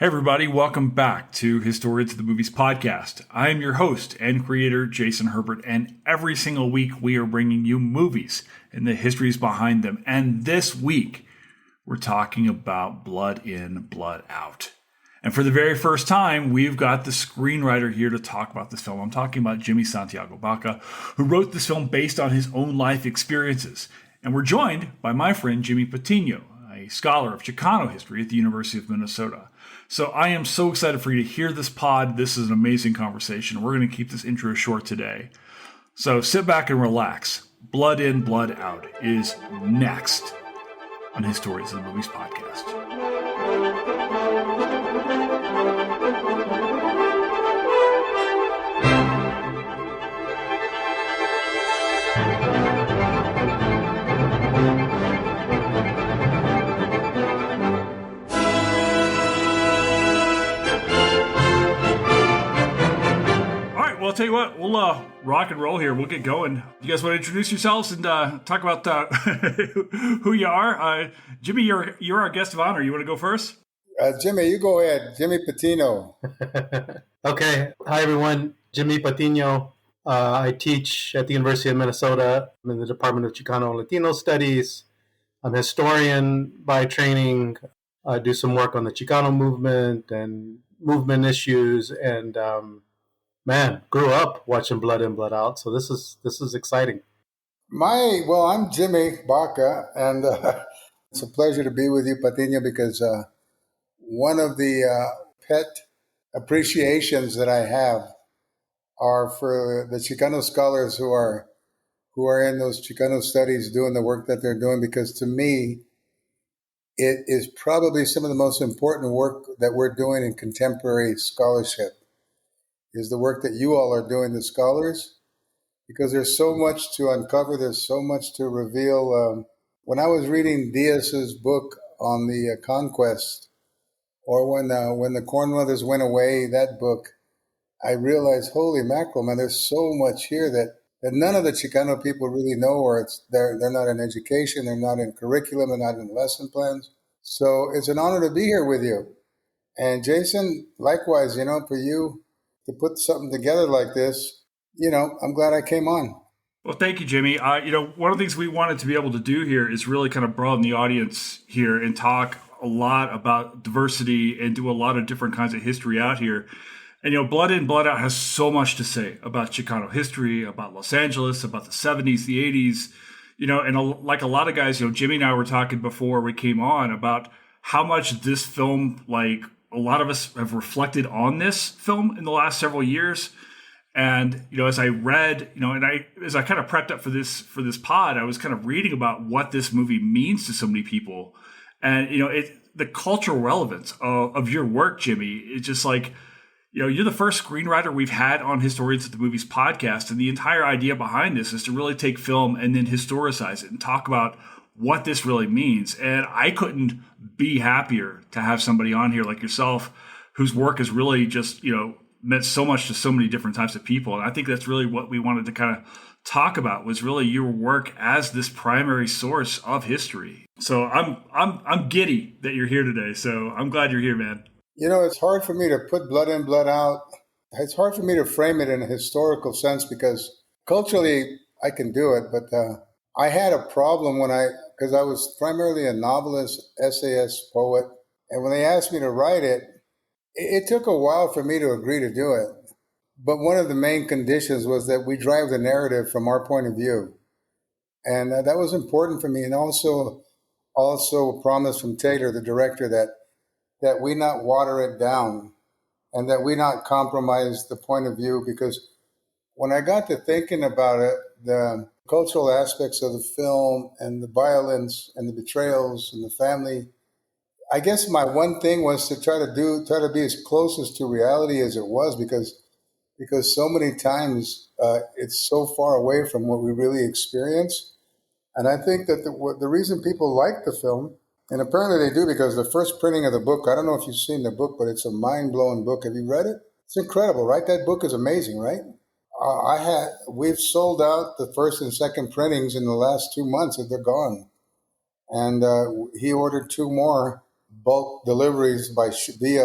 Hey everybody, welcome back to Historians of the Movies podcast. I am your host and creator, Jason Herbert, and every single week we are bringing you movies and the histories behind them. And this week, we're talking about Blood In, Blood Out. And for the very first time, we've got the screenwriter here to talk about this film. I'm talking about Jimmy Santiago Baca, who wrote this film based on his own life experiences. And we're joined by my friend Jimmy Patiño, a scholar of Chicano history at the University of Minnesota. So I am so excited for you to hear this pod. This is an amazing conversation. We're going to keep this intro short today. So sit back and relax. Blood In, Blood Out is next on Historians of the Movies podcast. Well, I'll tell you what, we'll rock and roll here. We'll get going. You guys want to introduce yourselves and talk about who you are? Jimmy, you're our guest of honor. You want to go first? Jimmy, you go ahead. Jimmy Patiño. Okay. Hi, everyone. Jimmy Patiño. I teach at the University of Minnesota. I'm in the Department of Chicano and Latino Studies. I'm a historian by training. I do some work on the Chicano movement and movement issues, and grew up watching Blood In, Blood Out, so this is exciting. I'm Jimmy Baca, and it's a pleasure to be with you, Patiño, because one of the pet appreciations that I have are for the Chicano scholars who are in those Chicano studies doing the work that they're doing, because to me, it is probably some of the most important work that we're doing in contemporary scholarship. Is the work that you all are doing, the scholars, because there's so much to uncover, there's so much to reveal. When I was reading Diaz's book on the conquest, or when the Corn Mothers went away, that book, I realized, holy mackerel, man, there's so much here that none of the Chicano people really know, or they're not in education, they're not in curriculum, they're not in lesson plans. So it's an honor to be here with you. And Jason, likewise, for you, to put something together like this, I'm glad I came on. Well, thank you, Jimmy. One of the things we wanted to be able to do here is really kind of broaden the audience here and talk a lot about diversity and do a lot of different kinds of history out here. And, Blood In, Blood Out has so much to say about Chicano history, about Los Angeles, about the 70s, the 80s, and like a lot of guys, Jimmy and I were talking before we came on about how much this film, a lot of us have reflected on this film in the last several years. And, as I read, as I kind of prepped up for this pod, I was kind of reading about what this movie means to so many people. And, the cultural relevance of your work, Jimmy, is just you're the first screenwriter we've had on Historians of the Movies podcast. And the entire idea behind this is to really take film and then historicize it and talk about what this really means. And I couldn't be happier to have somebody on here like yourself, whose work has really just, meant so much to so many different types of people. And I think that's really what we wanted to kind of talk about, was really your work as this primary source of history. So I'm giddy that you're here today. So I'm glad you're here, man. It's hard for me to put Blood In, Blood Out. It's hard for me to frame it in a historical sense, because culturally I can do it, but I had a problem because I was primarily a novelist, essayist, poet. And when they asked me to write it, it took a while for me to agree to do it. But one of the main conditions was that we drive the narrative from our point of view. And that was important for me. And also a promise from Taylor, the director, that we not water it down and that we not compromise the point of view. Because when I got to thinking about it, the cultural aspects of the film and the violence and the betrayals and the family, I guess my one thing was to try to be as closest to reality as it was, because so many times it's so far away from what we really experience. And I think that the reason people like the film, and apparently they do, because the first printing of the book, I don't know if you've seen the book, but it's a mind-blowing book. Have you read it? It's incredible, right? That book is amazing, right? We've sold out the first and second printings in the last 2 months, and they're gone. And he ordered 2 more. bulk deliveries via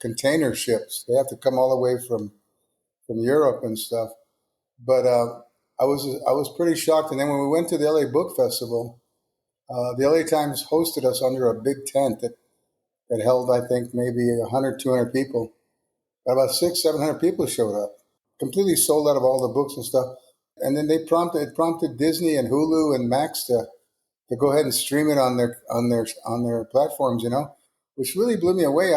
container ships. They have to come all the way from Europe and stuff. But I was pretty shocked. And then when we went to the LA Book Festival, the LA Times hosted us under a big tent that held, I think, maybe 100, 200 people. But about 600-700 people showed up, completely sold out of all the books and stuff. And then it prompted Disney and Hulu and Max to go ahead and stream it on their platforms, which really blew me away.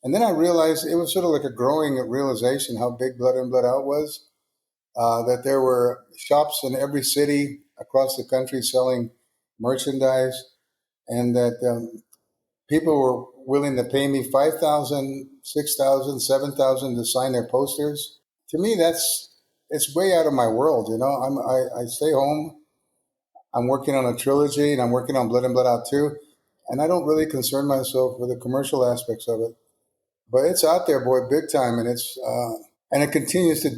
And then I realized it was sort of like a growing realization how big Blood In, Blood Out was, that there were shops in every city across the country selling merchandise, and that people were willing to pay me $5,000, $6,000, $7,000 to sign their posters. To me, it's way out of my world. I stay home. I'm working on a trilogy, and I'm working on Blood In, Blood Out 2, and I don't really concern myself with the commercial aspects of it. But it's out there, boy, big time, and it continues to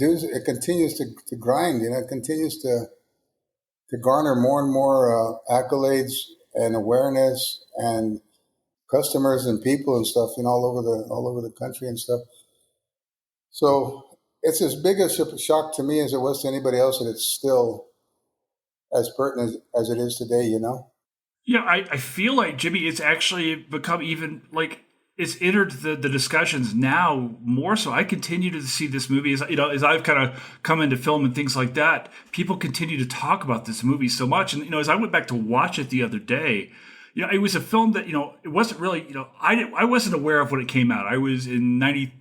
grind. It continues to garner more and more accolades and awareness and customers and people and stuff, all over the country and stuff. So it's as big a shock to me as it was to anybody else, that it's still as pertinent as it is today. Yeah, I feel like, Jimmy, it's actually become even like it's entered the discussions now more so. I continue to see this movie as I've kind of come into film and things like that. People continue to talk about this movie so much, and as I went back to watch it the other day, it was a film that it wasn't really I wasn't aware of when it came out. I was in in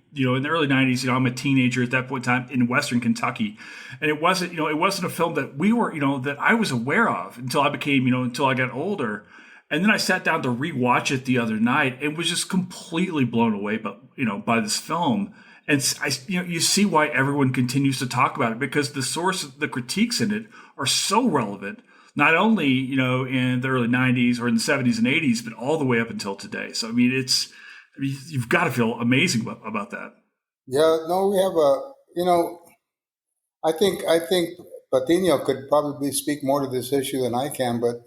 the early 90s. I'm a teenager at that point in time in Western Kentucky, and it wasn't a film that we were that I was aware of until I became until I got older. And then I sat down to rewatch it the other night and was just completely blown away by this film. And you see why everyone continues to talk about it, because the critiques in it are so relevant, not only in the early 90s or in the 70s and 80s, but all the way up until today. So you've got to feel amazing about that. Yeah, no, we have I think Patiño could probably speak more to this issue than I can, but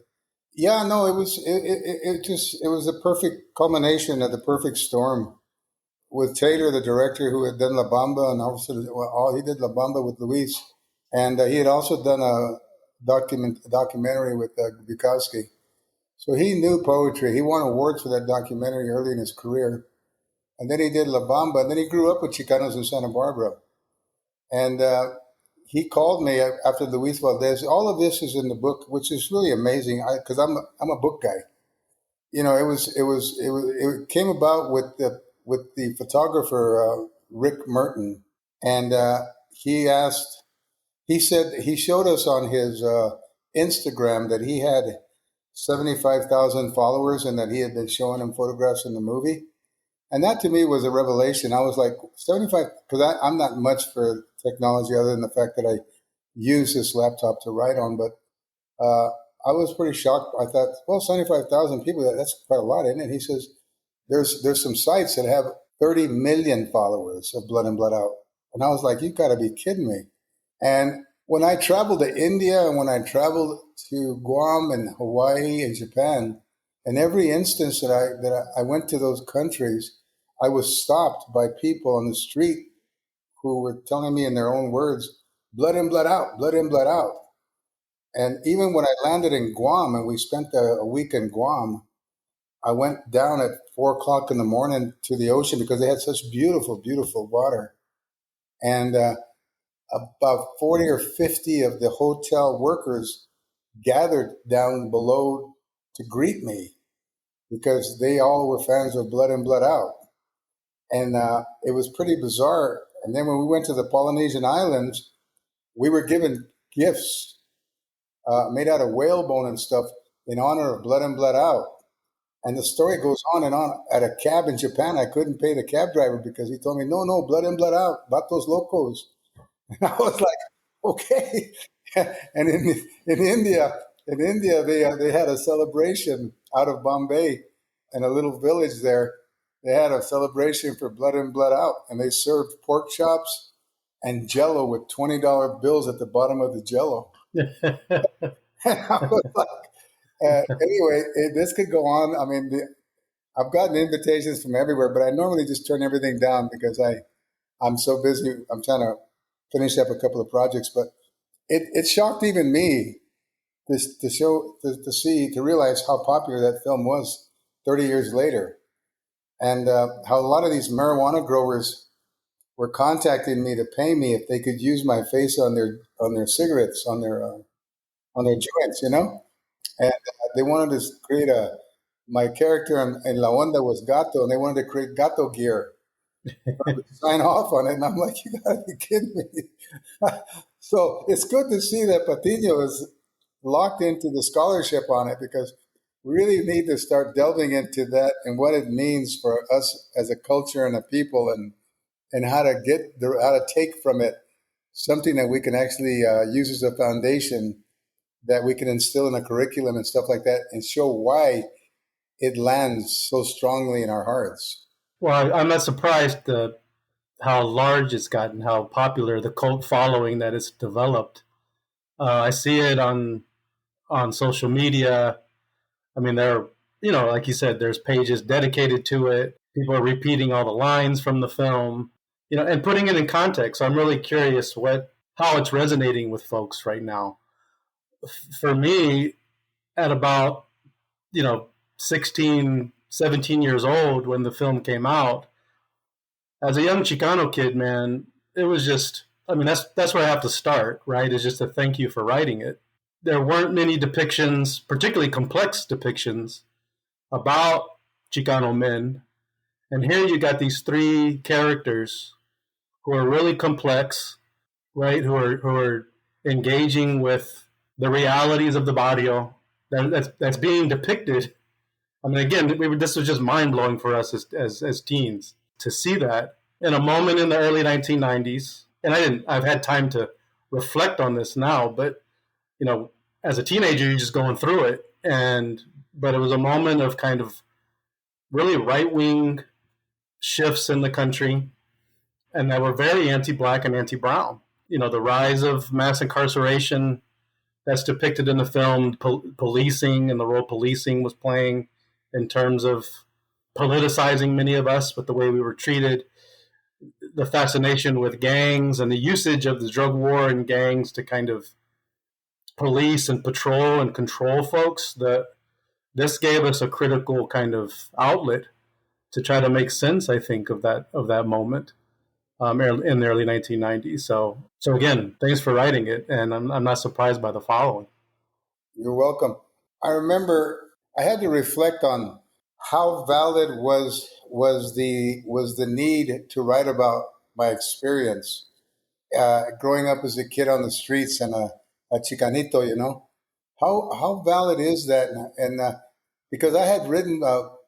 yeah, no, it was the perfect culmination of the perfect storm, with Taylor, the director, who had done La Bamba, and also he did La Bamba with Luis, and he had also done a documentary with Bukowski. So he knew poetry. He won awards for that documentary early in his career, and then he did La Bamba, and then he grew up with Chicanos in Santa Barbara, and he called me after Luis Valdez. All of this is in the book, which is really amazing, because I'm a book guy. It came about with the photographer Rick Merton, and he showed us on his Instagram that he had 75,000 followers, and that he had been showing him photographs in the movie. And that to me was a revelation. I was like, 75, because I'm not much for technology other than the fact that I use this laptop to write on. But I was pretty shocked. I thought, well, 75,000 people, that's quite a lot, isn't it? He says, there's some sites that have 30 million followers of Blood In, Blood Out. And I was like, you got to be kidding me. And when I traveled to India, and when I traveled to Guam and Hawaii and Japan, in every instance that I went to those countries, I was stopped by people on the street who were telling me in their own words, blood in, blood out, blood in, blood out. And even when I landed in Guam, and we spent a week in Guam, I went down at 4:00 in the morning to the ocean, because they had such beautiful, beautiful water. And about 40 or 50 of the hotel workers gathered down below to greet me, because they all were fans of Blood In, Blood Out. And it was pretty bizarre. And then when we went to the Polynesian islands, we were given gifts made out of whalebone and stuff in honor of Blood In, Blood Out. And the story goes on and on. At a cab in Japan, I couldn't pay the cab driver because he told me, no, Blood In, Blood Out, vatos locos. And I was like, okay. And in India, they had a celebration out of Bombay, in a little village there. They had a celebration for Blood In, Blood Out, and they served pork chops and Jello with $20 bills at the bottom of the Jello. And I was like, anyway, this could go on. I mean, I've gotten invitations from everywhere, but I normally just turn everything down because I'm so busy. I'm trying to finish up a couple of projects, but it shocked even me to realize how popular that film was 30 years later, and how a lot of these marijuana growers were contacting me to pay me if they could use my face on their cigarettes, on their joints, and they wanted to create my character in La Onda was Gato, and they wanted to create Gato gear. I would sign off on it, and I'm like, you gotta be kidding me. So it's good to see that Patiño is locked into the scholarship on it, because we really need to start delving into that and what it means for us as a culture and a people, and how to take from it something that we can actually use as a foundation that we can instill in a curriculum and stuff like that, and show why it lands so strongly in our hearts. Well, I'm not surprised how large it's gotten, how popular the cult following that it's developed. I see it on social media. I mean, like you said, there's pages dedicated to it. People are repeating all the lines from the film, and putting it in context. So I'm really curious how it's resonating with folks right now. For me, at about, 16, 17 years old when the film came out, as a young Chicano kid, man, it was just, I mean, that's where I have to start, right? Is just to thank you for writing it. There weren't many depictions, particularly complex depictions, about Chicano men. And here you got these three characters who are really complex, right? Who are engaging with the realities of the barrio that's being depicted. I mean, again, this was just mind blowing for us as teens to see that in a moment in the early 1990s. And I've had time to reflect on this now, but as a teenager, you're just going through it, but it was a moment of kind of really right wing shifts in the country, and that were very anti-black and anti-brown. The rise of mass incarceration that's depicted in the film, policing and the role policing was playing in terms of politicizing many of us with the way we were treated, the fascination with gangs and the usage of the drug war and gangs to kind of police and patrol and control folks. This gave us a critical kind of outlet to try to make sense, I think, of that moment in the early 1990s. So again, thanks for writing it, and I'm not surprised by the following. You're welcome. I remember I had to reflect on how valid was the need to write about my experience growing up as a kid on the streets and a Chicanito. How valid is that? And because I had written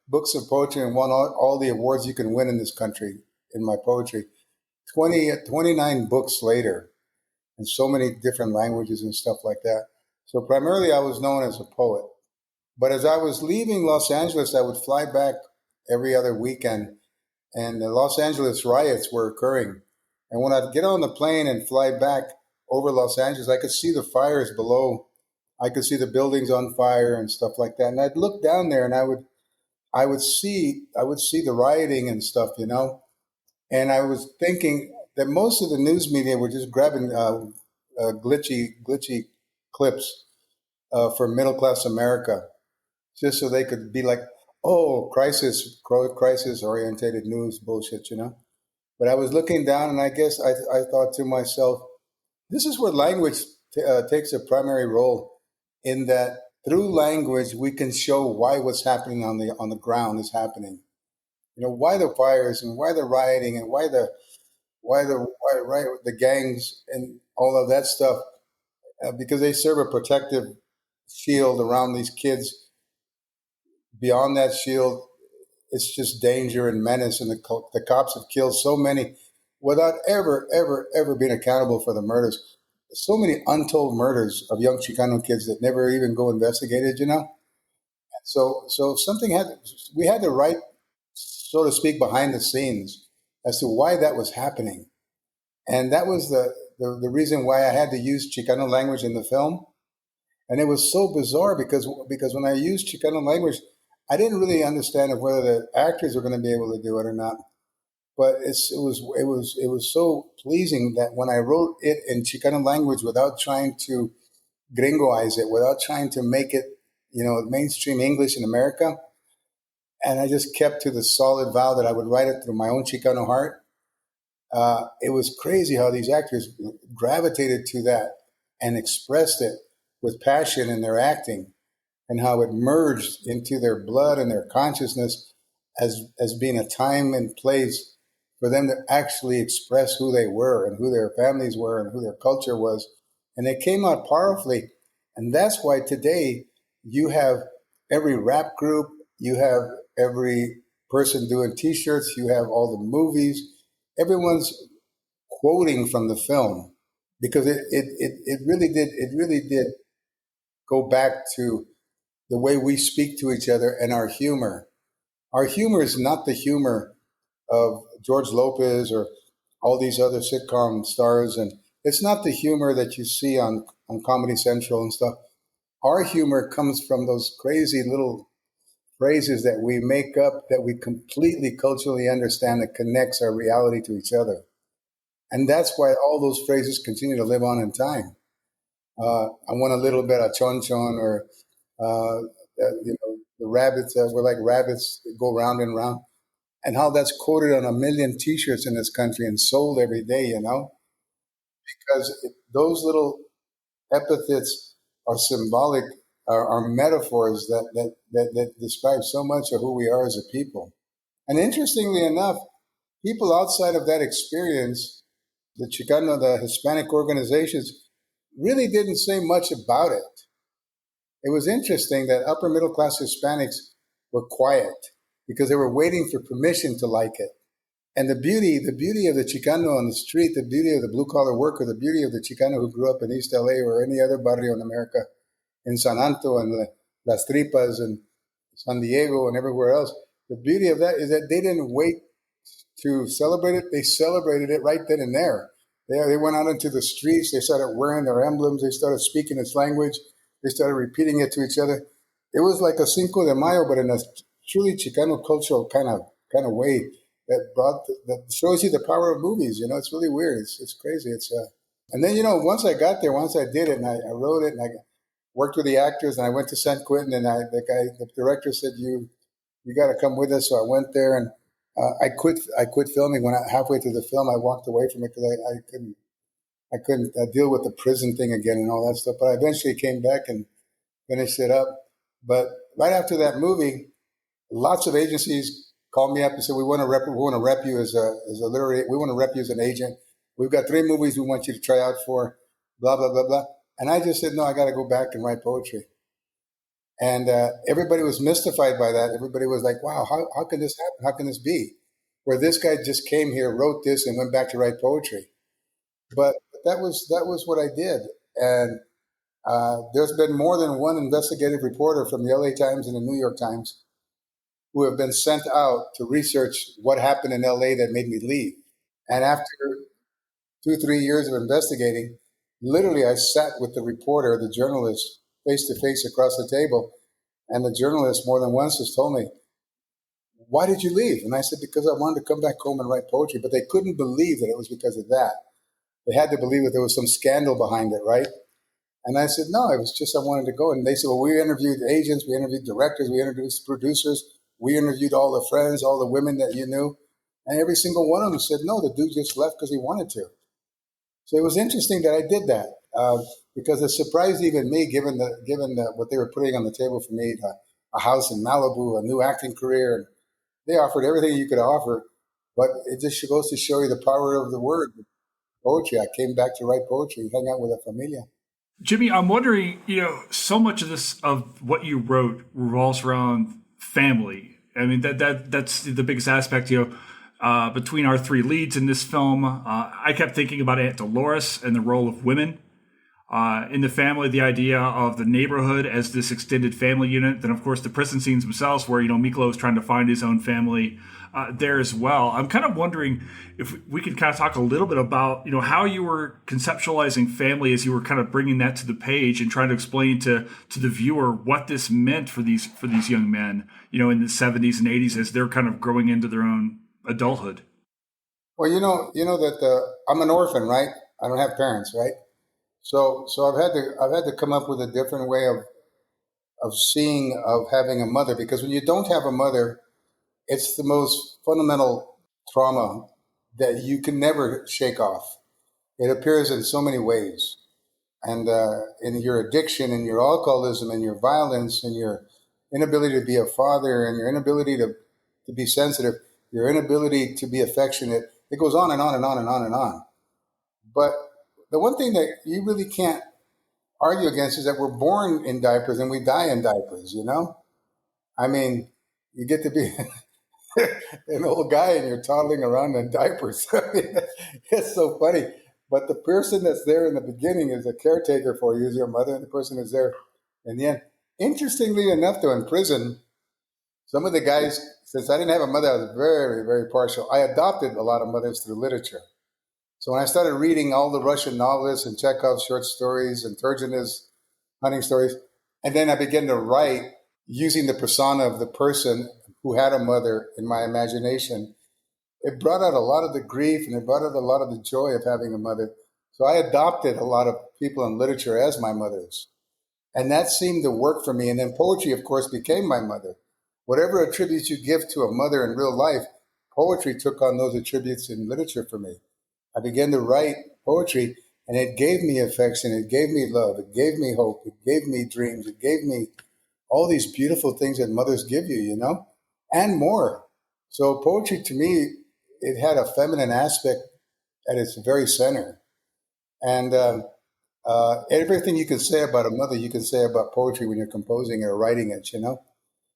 books of poetry and won all the awards you can win in this country in my poetry. 29 books later, in so many different languages and stuff like that. So primarily I was known as a poet. But as I was leaving Los Angeles, I would fly back every other weekend, and the Los Angeles riots were occurring. And when I'd get on the plane and fly back over Los Angeles, I could see the fires below. I could see the buildings on fire and stuff like that. And I'd look down there, and I would see the rioting and stuff, And I was thinking that most of the news media were just grabbing glitchy clips for middle class America, just so they could be like, oh, crisis orientated news bullshit, But I was looking down, and I guess I thought to myself, this is where language takes a primary role, in that through language we can show why what's happening on the ground is happening. Why the fires and why the rioting and why the gangs and all of that stuff, because they serve a protective shield around these kids. Beyond that shield, it's just danger and menace, and the cops have killed so many without ever being accountable for the murders. So many untold murders of young Chicano kids that never even go investigated, So we had to write, so to speak, behind the scenes as to why that was happening. And that was the reason why I had to use Chicano language in the film. And it was so bizarre because when I used Chicano language, I didn't really understand of whether the actors were going to be able to do it or not. But it was so pleasing that when I wrote it in Chicano language without trying to gringoize it, without trying to make it, mainstream English in America, and I just kept to the solid vow that I would write it through my own Chicano heart. It was crazy how these actors gravitated to that and expressed it with passion in their acting, and how it merged into their blood and their consciousness as being a time and place for them to actually express who they were and who their families were and who their culture was. And it came out powerfully. And that's why today you have every rap group, you have every person doing T-shirts, you have all the movies, everyone's quoting from the film, because it really did go back to the way we speak to each other and our humor. Our humor is not the humor of George Lopez or all these other sitcom stars, and it's not the humor that you see on Comedy Central and stuff. Our humor comes from those crazy little phrases that we make up that we completely culturally understand, that connects our reality to each other. And that's why all those phrases continue to live on in time. I want a little bit of chon chon, or the rabbits, we're like rabbits that go round and round, and how that's quoted on a million T-shirts in this country and sold every day, because those little epithets are symbolic, are metaphors that describe so much of who we are as a people. And interestingly enough, people outside of that experience, the Chicano, the Hispanic organizations, really didn't say much about it. It was interesting that upper middle class Hispanics were quiet because they were waiting for permission to like it. And the beauty of the Chicano on the street, the beauty of the blue collar worker, the beauty of the Chicano who grew up in East LA or any other barrio in America, in San Anto and Las Tripas and San Diego and everywhere else, the beauty of that is that they didn't wait to celebrate it. They celebrated it right then and there. They went out into the streets. They started wearing their emblems. They started speaking its language. They started repeating it to each other. It was like a Cinco de Mayo, but in a truly Chicano cultural kind of way that shows you the power of movies. It's really weird. It's crazy. And then once I got there, once I did it, and I wrote it, and I worked with the actors, and I went to San Quentin, and the director said, "You got to come with us." So I went there, and I quit filming when halfway through the film I walked away from it because I couldn't deal with the prison thing again and all that stuff. But I eventually came back and finished it up. But right after that movie, lots of agencies called me up and said, "We want to rep you as a literary. We want to rep you as an agent. We've got 3 movies we want you to try out for. Blah blah blah blah." And I just said, "No, I got to go back and write poetry." And everybody was mystified by that. Everybody was like, "Wow, how can this happen? How can this be? Where this guy just came here, wrote this, and went back to write poetry?" But that was what I did. And there's been more than one investigative reporter from the LA Times and the New York Times who have been sent out to research what happened in LA that made me leave. And after 2-3 years of investigating, literally I sat with the reporter, the journalist, face to face across the table. And the journalist more than once has told me, "Why did you leave?" And I said, "Because I wanted to come back home and write poetry." But they couldn't believe that it was because of that. They had to believe that there was some scandal behind it, right? And I said, "No, it was just I wanted to go." And they said, "Well, we interviewed agents, we interviewed directors, we interviewed producers, we interviewed all the friends, all the women that you knew." And every single one of them said, "No, the dude just left because he wanted to." So it was interesting that I did that because it surprised even me, given what they were putting on the table for me, a house in Malibu, a new acting career. And they offered everything you could offer, but it just goes to show you the power of the word, poetry. I came back to write poetry, hang out with a familia. Jimmy, I'm wondering, so much of what you wrote revolves around family. I mean, that's the biggest aspect, between our 3 leads in this film. I kept thinking about Aunt Dolores and the role of women in the family, the idea of the neighborhood as this extended family unit. Then, of course, the prison scenes themselves where, Miklo is trying to find his own family there as well. I'm kind of wondering if we could kind of talk a little bit about, how you were conceptualizing family as you were kind of bringing that to the page and trying to explain to the viewer what this meant for these young men, in the 70s and 80s as they're kind of growing into their own adulthood. Well, that I'm an orphan, right? I don't have parents, right? So I've had to come up with a different way of having a mother, because when you don't have a mother, it's the most fundamental trauma that you can never shake off. It appears in so many ways, and in your addiction, and your alcoholism, and your violence, and your inability to be a father, and your inability to be sensitive, your inability to be affectionate. It goes on and on and on and on and on. But the one thing that you really can't argue against is that we're born in diapers and we die in diapers. I mean, you get to be an old guy and you're toddling around in diapers. I mean, it's so funny. But the person that's there in the beginning is a caretaker for you, is your mother, and the person is there in the end. Interestingly enough, though, in prison, some of the guys, since I didn't have a mother, I was very, very partial. I adopted a lot of mothers through literature. So when I started reading all the Russian novelists and Chekhov's short stories and Turgenev's hunting stories, and then I began to write using the persona of the person who had a mother in my imagination, it brought out a lot of the grief and it brought out a lot of the joy of having a mother. So I adopted a lot of people in literature as my mothers. And that seemed to work for me. And then poetry, of course, became my mother. Whatever attributes you give to a mother in real life, poetry took on those attributes in literature for me. I began to write poetry, and it gave me affection, it gave me love, it gave me hope, it gave me dreams, it gave me all these beautiful things that mothers give you, and more. So poetry, to me, it had a feminine aspect at its very center. And everything you can say about a mother, you can say about poetry when you're composing it or writing it.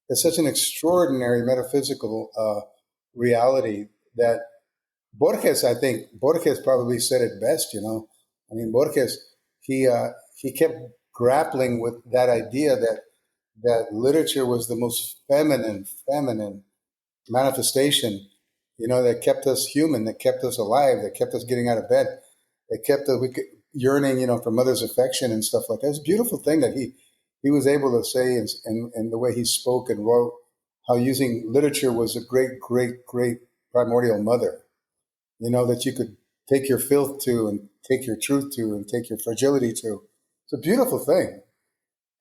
It's such an extraordinary metaphysical reality that I think Borges probably said it best. I mean, Borges, he kept grappling with that idea that literature was the most feminine manifestation, that kept us human, that kept us alive, that kept us getting out of bed, that kept us yearning, for mother's affection and stuff like that. It's a beautiful thing that he was able to say, and the way he spoke and wrote, how using literature was a great, great, great primordial mother. That you could take your filth to and take your truth to and take your fragility to. It's a beautiful thing.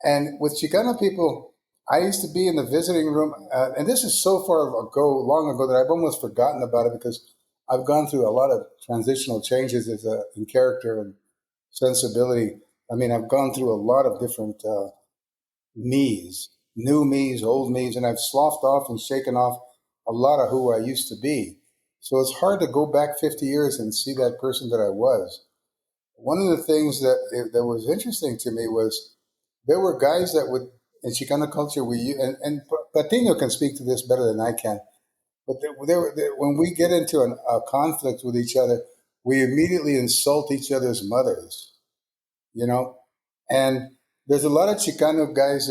And with Chicano people, I used to be in the visiting room, and this is so long ago that I've almost forgotten about it, because I've gone through a lot of transitional changes in character and sensibility. I mean, I've gone through a lot of different me's, new me's, old me's, and I've sloughed off and shaken off a lot of who I used to be. So it's hard to go back 50 years and see that person that I was. One of the things that was interesting to me was there were guys that would, in Chicano culture, and Patiño can speak to this better than I can, but when we get into a conflict with each other, we immediately insult each other's mothers, and there's a lot of Chicano guys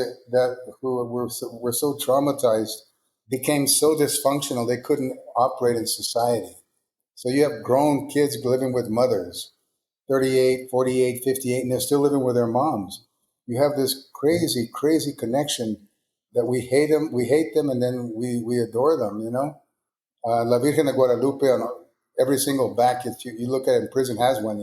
who were so traumatized, became so dysfunctional they couldn't operate in society. So you have grown kids living with mothers, 38, 48, 58, and they're still living with their moms. You have this crazy, crazy connection that we hate them, and then we adore them, La Virgen de Guadalupe on every single back you look at in prison has one,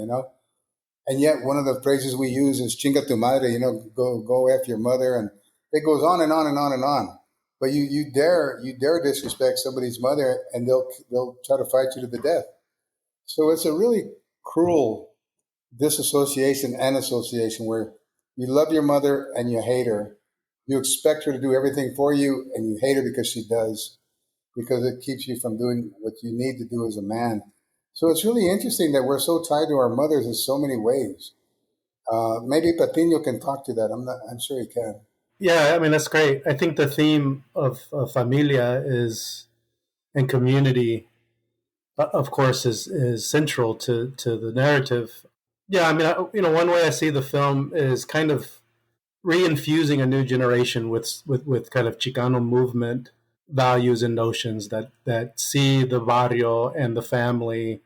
And yet one of the phrases we use is chinga tu madre, go after your mother, and it goes on and on and on and on. But you dare disrespect somebody's mother, and they'll try to fight you to the death. So it's a really cruel disassociation and association where you love your mother and you hate her. You expect her to do everything for you, and you hate her because she does, because it keeps you from doing what you need to do as a man. So it's really interesting that we're so tied to our mothers in so many ways. Maybe Patiño can talk to that. I'm sure he can. Yeah, I mean, that's great. I think the theme of familia and community, of course, is central to the narrative. Yeah, I mean, one way I see the film is kind of reinfusing a new generation with kind of Chicano movement values and notions that see the barrio and the family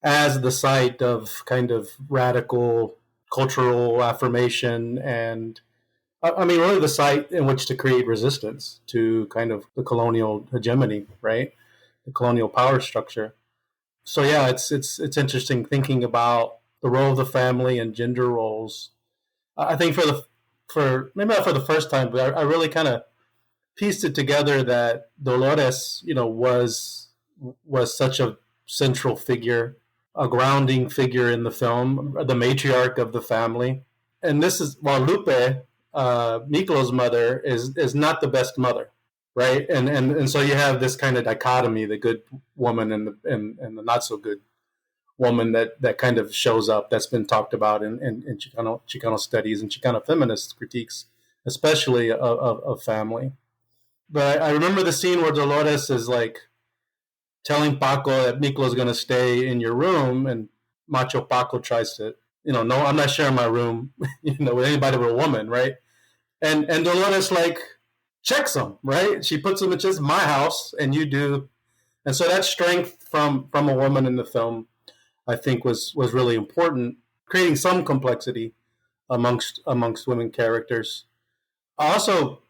as the site of kind of radical cultural affirmation and I mean, really the site in which to create resistance to kind of the colonial hegemony, right? The colonial power structure. So yeah, it's interesting thinking about the role of the family and gender roles. I think for maybe not for the first time, but I really kind of pieced it together that Dolores, was such a central figure, a grounding figure in the film, the matriarch of the family. And this is while Lupe, Miklo's mother, is not the best mother, right? And so you have this kind of dichotomy: the good woman and the not so good woman that kind of shows up. That's been talked about in Chicano studies and Chicano feminist critiques, especially of family. But I remember the scene where Dolores is like telling Paco that Miklo's going to stay in your room, and Macho Paco tries to, no, I'm not sharing my room, with anybody but a woman, right? And Dolores like checks him, right? She puts him in just my house, and you do, and so that strength from a woman in the film, I think, was really important, creating some complexity amongst women characters. I also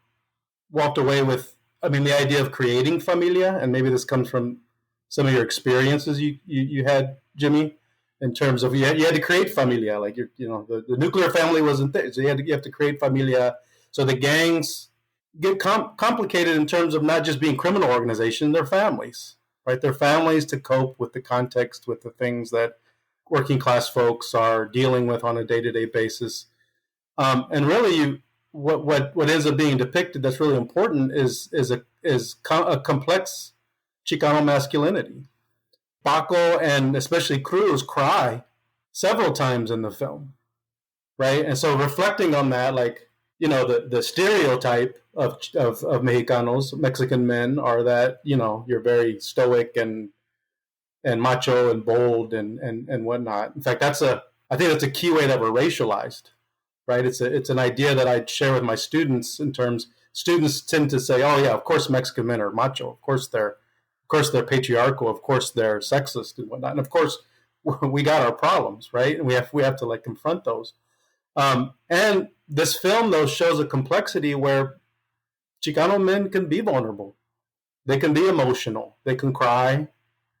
walked away with, I mean, the idea of creating familia, and maybe this comes from some of your experiences you had, Jimmy, in terms of you had to create familia, like the nuclear family wasn't there, so you have to create familia. So the gangs get complicated in terms of not just being criminal organizations, they're families, right? They're families to cope with the context, with the things that working class folks are dealing with on a day-to-day basis. And really, what ends up being depicted that's really important is a complex Chicano masculinity. Paco and especially Cruz cry several times in the film, right? And so reflecting on that, like the stereotype of Mexicanos, Mexican men, are that you're very stoic and macho and bold and whatnot. In fact, I think that's a key way that we're racialized, right? It's an idea that I share with my students in terms. Students tend to say, "Oh yeah, of course Mexican men are macho. Of course they're patriarchal. Of course they're sexist and whatnot. And of course we got our problems, right? And we have to like confront those." And this film though shows a complexity where Chicano men can be vulnerable. They can be emotional. They can cry,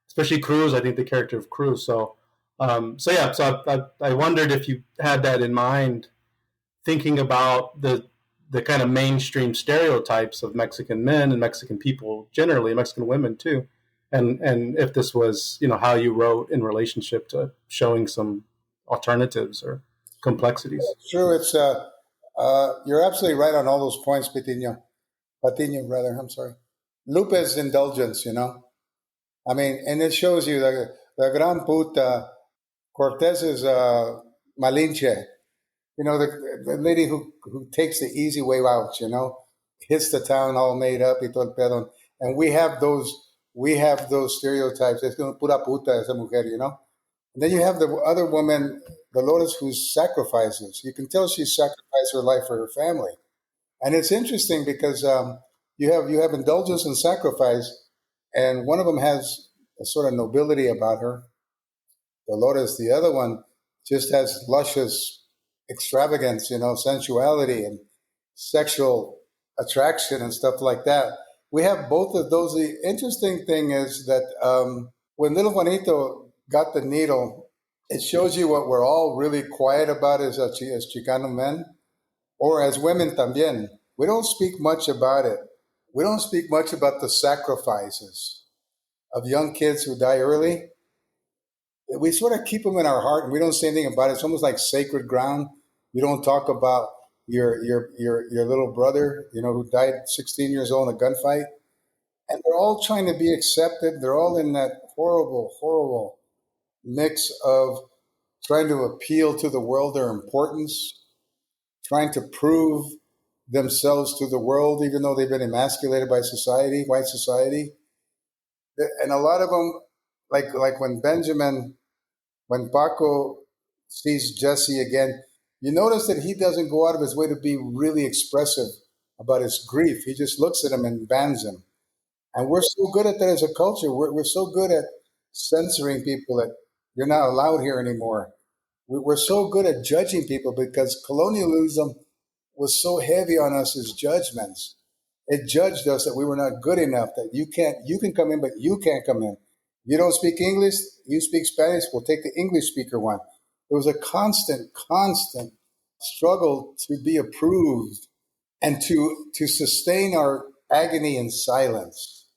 especially Cruz. I think the character of Cruz. So I wondered if you had that in mind, thinking about the kind of mainstream stereotypes of Mexican men and Mexican people generally, Mexican women too, and if this was how you wrote in relationship to showing some alternatives or complexities. True, it's you're absolutely right on all those points, Patiño, brother. I'm sorry. Lupe's indulgence, I mean, and it shows you the gran puta Cortez's Malinche. The lady who takes the easy way out, hits the town all made up y todo el pedo. And we have those stereotypes. Es como pura puta esa mujer, And then you have the other woman, Dolores, who sacrifices. You can tell she sacrificed her life for her family. And it's interesting because you have indulgence and sacrifice, and one of them has a sort of nobility about her. Dolores, the other one, just has luscious extravagance, sensuality and sexual attraction and stuff like that. We have both of those. The interesting thing is that when Little Juanito got the needle, it shows you what we're all really quiet about as Chicano men, or as women también. We don't speak much about it. We don't speak much about the sacrifices of young kids who die early. We sort of keep them in our heart, and we don't say anything about it. It's almost like sacred ground. You don't talk about your little brother, who died 16 years old in a gunfight. And they're all trying to be accepted. They're all in that horrible, horrible mix of trying to appeal to the world their importance, trying to prove themselves to the world, even though they've been emasculated by society, white society. And a lot of them, like when Paco sees Jesse again, you notice that he doesn't go out of his way to be really expressive about his grief. He just looks at him and bans him. And we're so good at that as a culture. We're so good at censoring people that you're not allowed here anymore. We're so good at judging people because colonialism was so heavy on us as judgments. It judged us that we were not good enough, that you can come in, but you can't come in. You don't speak English, you speak Spanish, we'll take the English speaker one. There was a constant struggle to be approved and to sustain our agony in silence.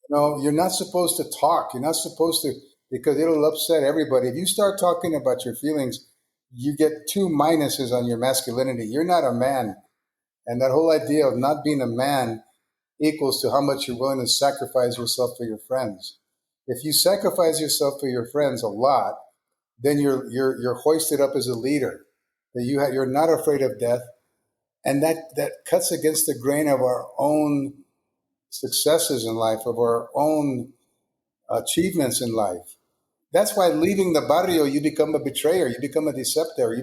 You know, you're not supposed to talk. You're not supposed to, because it'll upset everybody. If you start talking about your feelings, you get 2 minuses on your masculinity. You're not a man. And that whole idea of not being a man equals to how much you're willing to sacrifice yourself for your friends. If you sacrifice yourself for your friends a lot, then you're hoisted up as a leader. That you're not afraid of death, and that cuts against the grain of our own successes in life, of our own achievements in life. That's why leaving the barrio, you become a betrayer, you become a deceptor,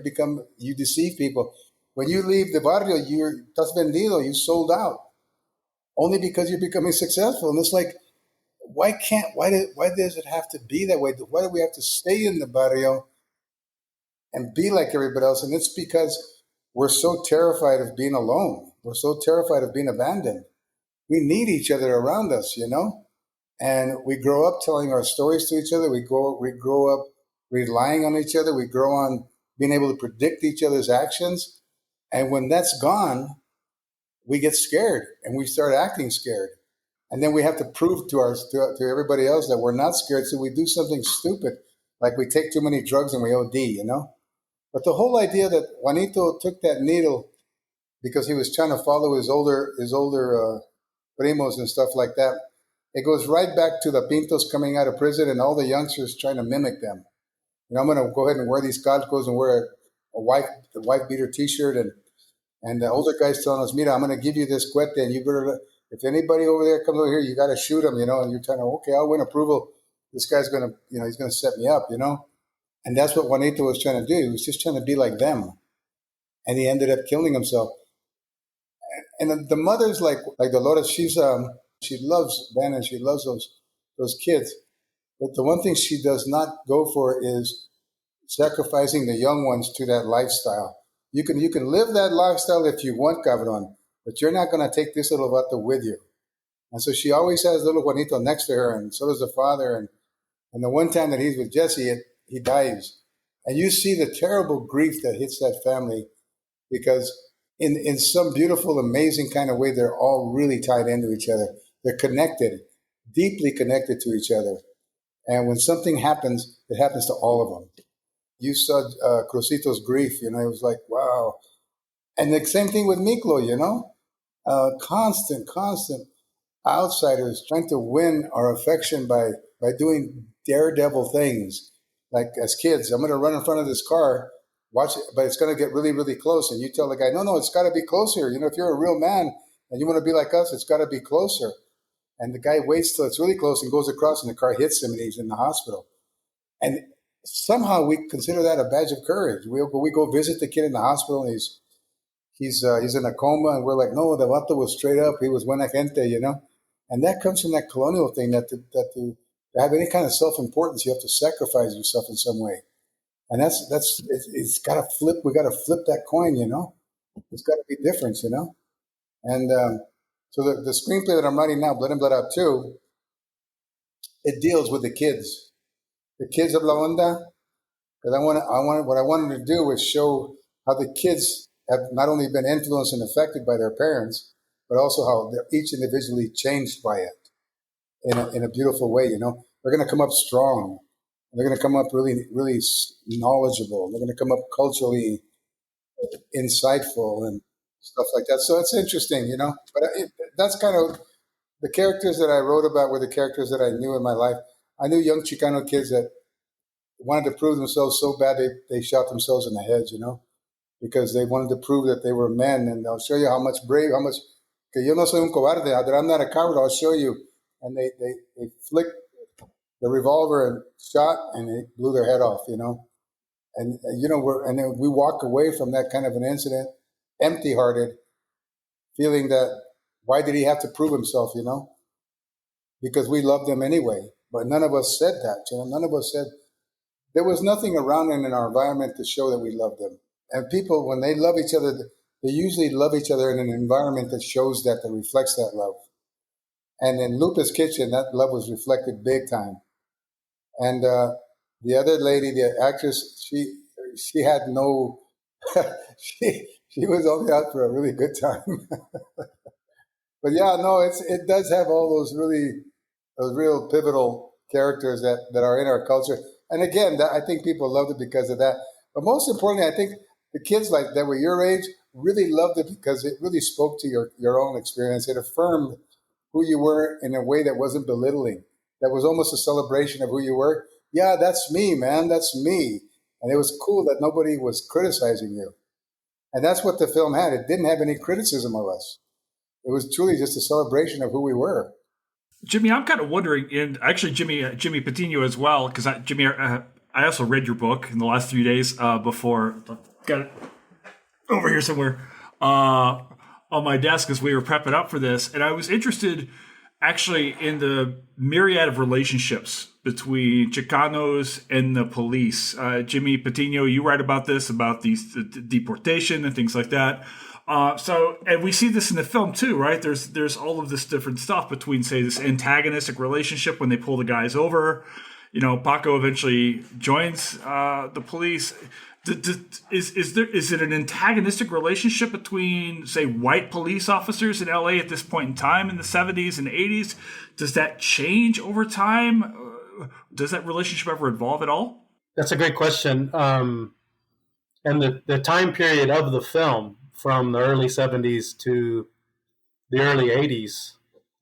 you deceive people. When you leave the barrio, you're estás vendido, you sold out, only because you're becoming successful. And it's like, why does it have to be that way? Why do we have to stay in the barrio and be like everybody else? And it's because we're so terrified of being alone. We're so terrified of being abandoned. We need each other around us, you know? And we grow up telling our stories to each other. We grow up relying on each other. We grow on being able to predict each other's actions. And when that's gone, we get scared and we start acting scared. And then we have to prove to everybody else that we're not scared. So we do something stupid, like we take too many drugs and we OD, you know? But the whole idea that Juanito took that needle because he was trying to follow his older primos and stuff like that, it goes right back to the Pintos coming out of prison and all the youngsters trying to mimic them. You know, I'm going to go ahead and wear these cascos and wear a wife beater T-shirt, and the older guys telling us, "Mira, I'm going to give you this cuete, and you better, if anybody over there comes over here, you got to shoot him," you know. And you're trying to, okay, I'll win approval. This guy's going to, you know, he's going to set me up, you know. And that's what Juanito was trying to do. He was just trying to be like them, and he ended up killing himself. And the mother's like Dolores, she loves Ben and she loves those kids. But the one thing she does not go for is sacrificing the young ones to that lifestyle. You can live that lifestyle if you want, cabron, but you're not going to take this little vato with you. And so she always has little Juanito next to her, and so does the father. And the one time that he's with Jesse, he dies. And you see the terrible grief that hits that family because in some beautiful, amazing kind of way, they're all really tied into each other. They're connected, deeply connected to each other. And when something happens, it happens to all of them. You saw Crucito's grief, you know, it was like, wow. And the same thing with Miklo, you know, constant outsiders trying to win our affection by doing daredevil things. Like as kids, I'm going to run in front of this car, watch it, but it's going to get really, really close. And you tell the guy, no, it's got to be closer. You know, if you're a real man and you want to be like us, it's got to be closer. And the guy waits till it's really close and goes across, and the car hits him, and he's in the hospital. And somehow we consider that a badge of courage. We go visit the kid in the hospital, and he's in a coma, and we're like, no, the vato was straight up. He was buena gente, you know. And that comes from that colonial thing that to have any kind of self-importance, you have to sacrifice yourself in some way. And it's got to flip. We got to flip that coin, you know. It's got to be different, you know. And so the screenplay that I'm writing now, Blood In, Blood Out 2, it deals with the kids of La Onda. Because what I wanted to do was show how the kids have not only been influenced and affected by their parents, but also how they're each individually changed by it in a beautiful way. You know, they're going to come up strong. They're going to come up really, really knowledgeable. They're going to come up culturally insightful and stuff like that. So it's interesting, you know. But that's kind of the characters that I wrote about were the characters that I knew in my life. I knew young Chicano kids that wanted to prove themselves so bad they shot themselves in the head, you know, because they wanted to prove that they were men. And I'll show you how much que yo no soy un cobarde, that I'm not a coward, I'll show you. And they flicked the revolver and shot, and it blew their head off, you know. And, you know, then we walk away from that kind of an incident empty-hearted, feeling that why did he have to prove himself, because we loved him anyway. But none of us said that, none of us said, there was nothing around him in our environment to show that we loved him. And people, when they love each other, they usually love each other in an environment that shows that reflects that love. And in Lupa's kitchen, that love was reflected big time. And the other lady, the actress, she had no, she was only out for a really good time. But yeah, no, it does have all those real pivotal characters that are in our culture. And again, I think people loved it because of that. But most importantly, I think the kids that were your age really loved it because it really spoke to your own experience. It affirmed who you were in a way that wasn't belittling. That was almost a celebration of who you were. Yeah, that's me, man. That's me. And it was cool that nobody was criticizing you. And that's what the film had. It didn't have any criticism of us. It was truly just a celebration of who we were. Jimmy, I'm kind of wondering, and actually Jimmy Patiño as well, because Jimmy, I also read your book in the last 3 days before. Got it over here somewhere on my desk as we were prepping up for this, and I was interested actually in the myriad of relationships between Chicanos and the police. Jimmy Patiño, you write about this, about these deportation and things like that. And we see this in the film too, right? There's all of this different stuff between, say, this antagonistic relationship when they pull the guys over. Paco eventually joins the police. Is it an antagonistic relationship between, say, white police officers in LA at this point in time in the 70s and 80s? Does that change over time? Does that relationship ever evolve at all? That's a great question. And the time period of the film, from the early 70s to the early 80s,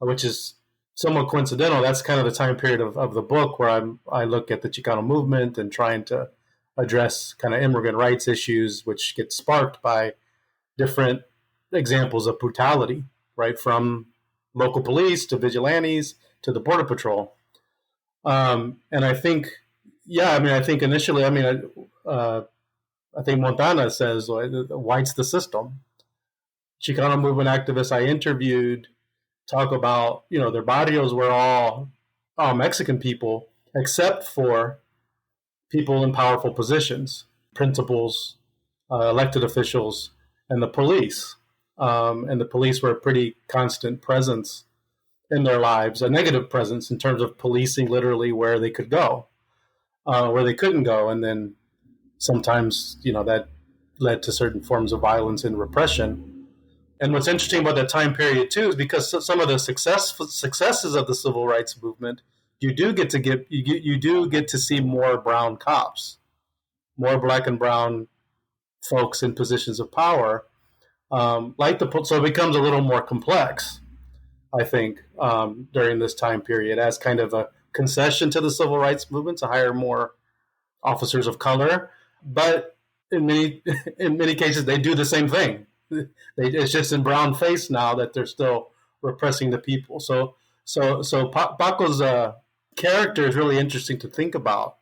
which is somewhat coincidental. That's kind of the time period of the book where I look at the Chicano movement and trying to address kind of immigrant rights issues, which get sparked by different examples of brutality, right? From local police to vigilantes to the Border Patrol. And I think, I think initially, I think Montana says, white's the system. Chicano movement activists I interviewed talk about, their barrios were all Mexican people, except for people in powerful positions, principals, elected officials, and the police. And the police were a pretty constant presence in their lives, a negative presence in terms of policing literally where they could go, where they couldn't go. And then sometimes, that led to certain forms of violence and repression. And what's interesting about that time period too is because some of the successes of the civil rights movement, you do get to see more brown cops, more black and brown folks in positions of power. So it becomes a little more complex, I think, during this time period as kind of a concession to the civil rights movement to hire more officers of color. But in many cases, they do the same thing. It's just in brown face now that they're still repressing the people. So Paco's character is really interesting to think about.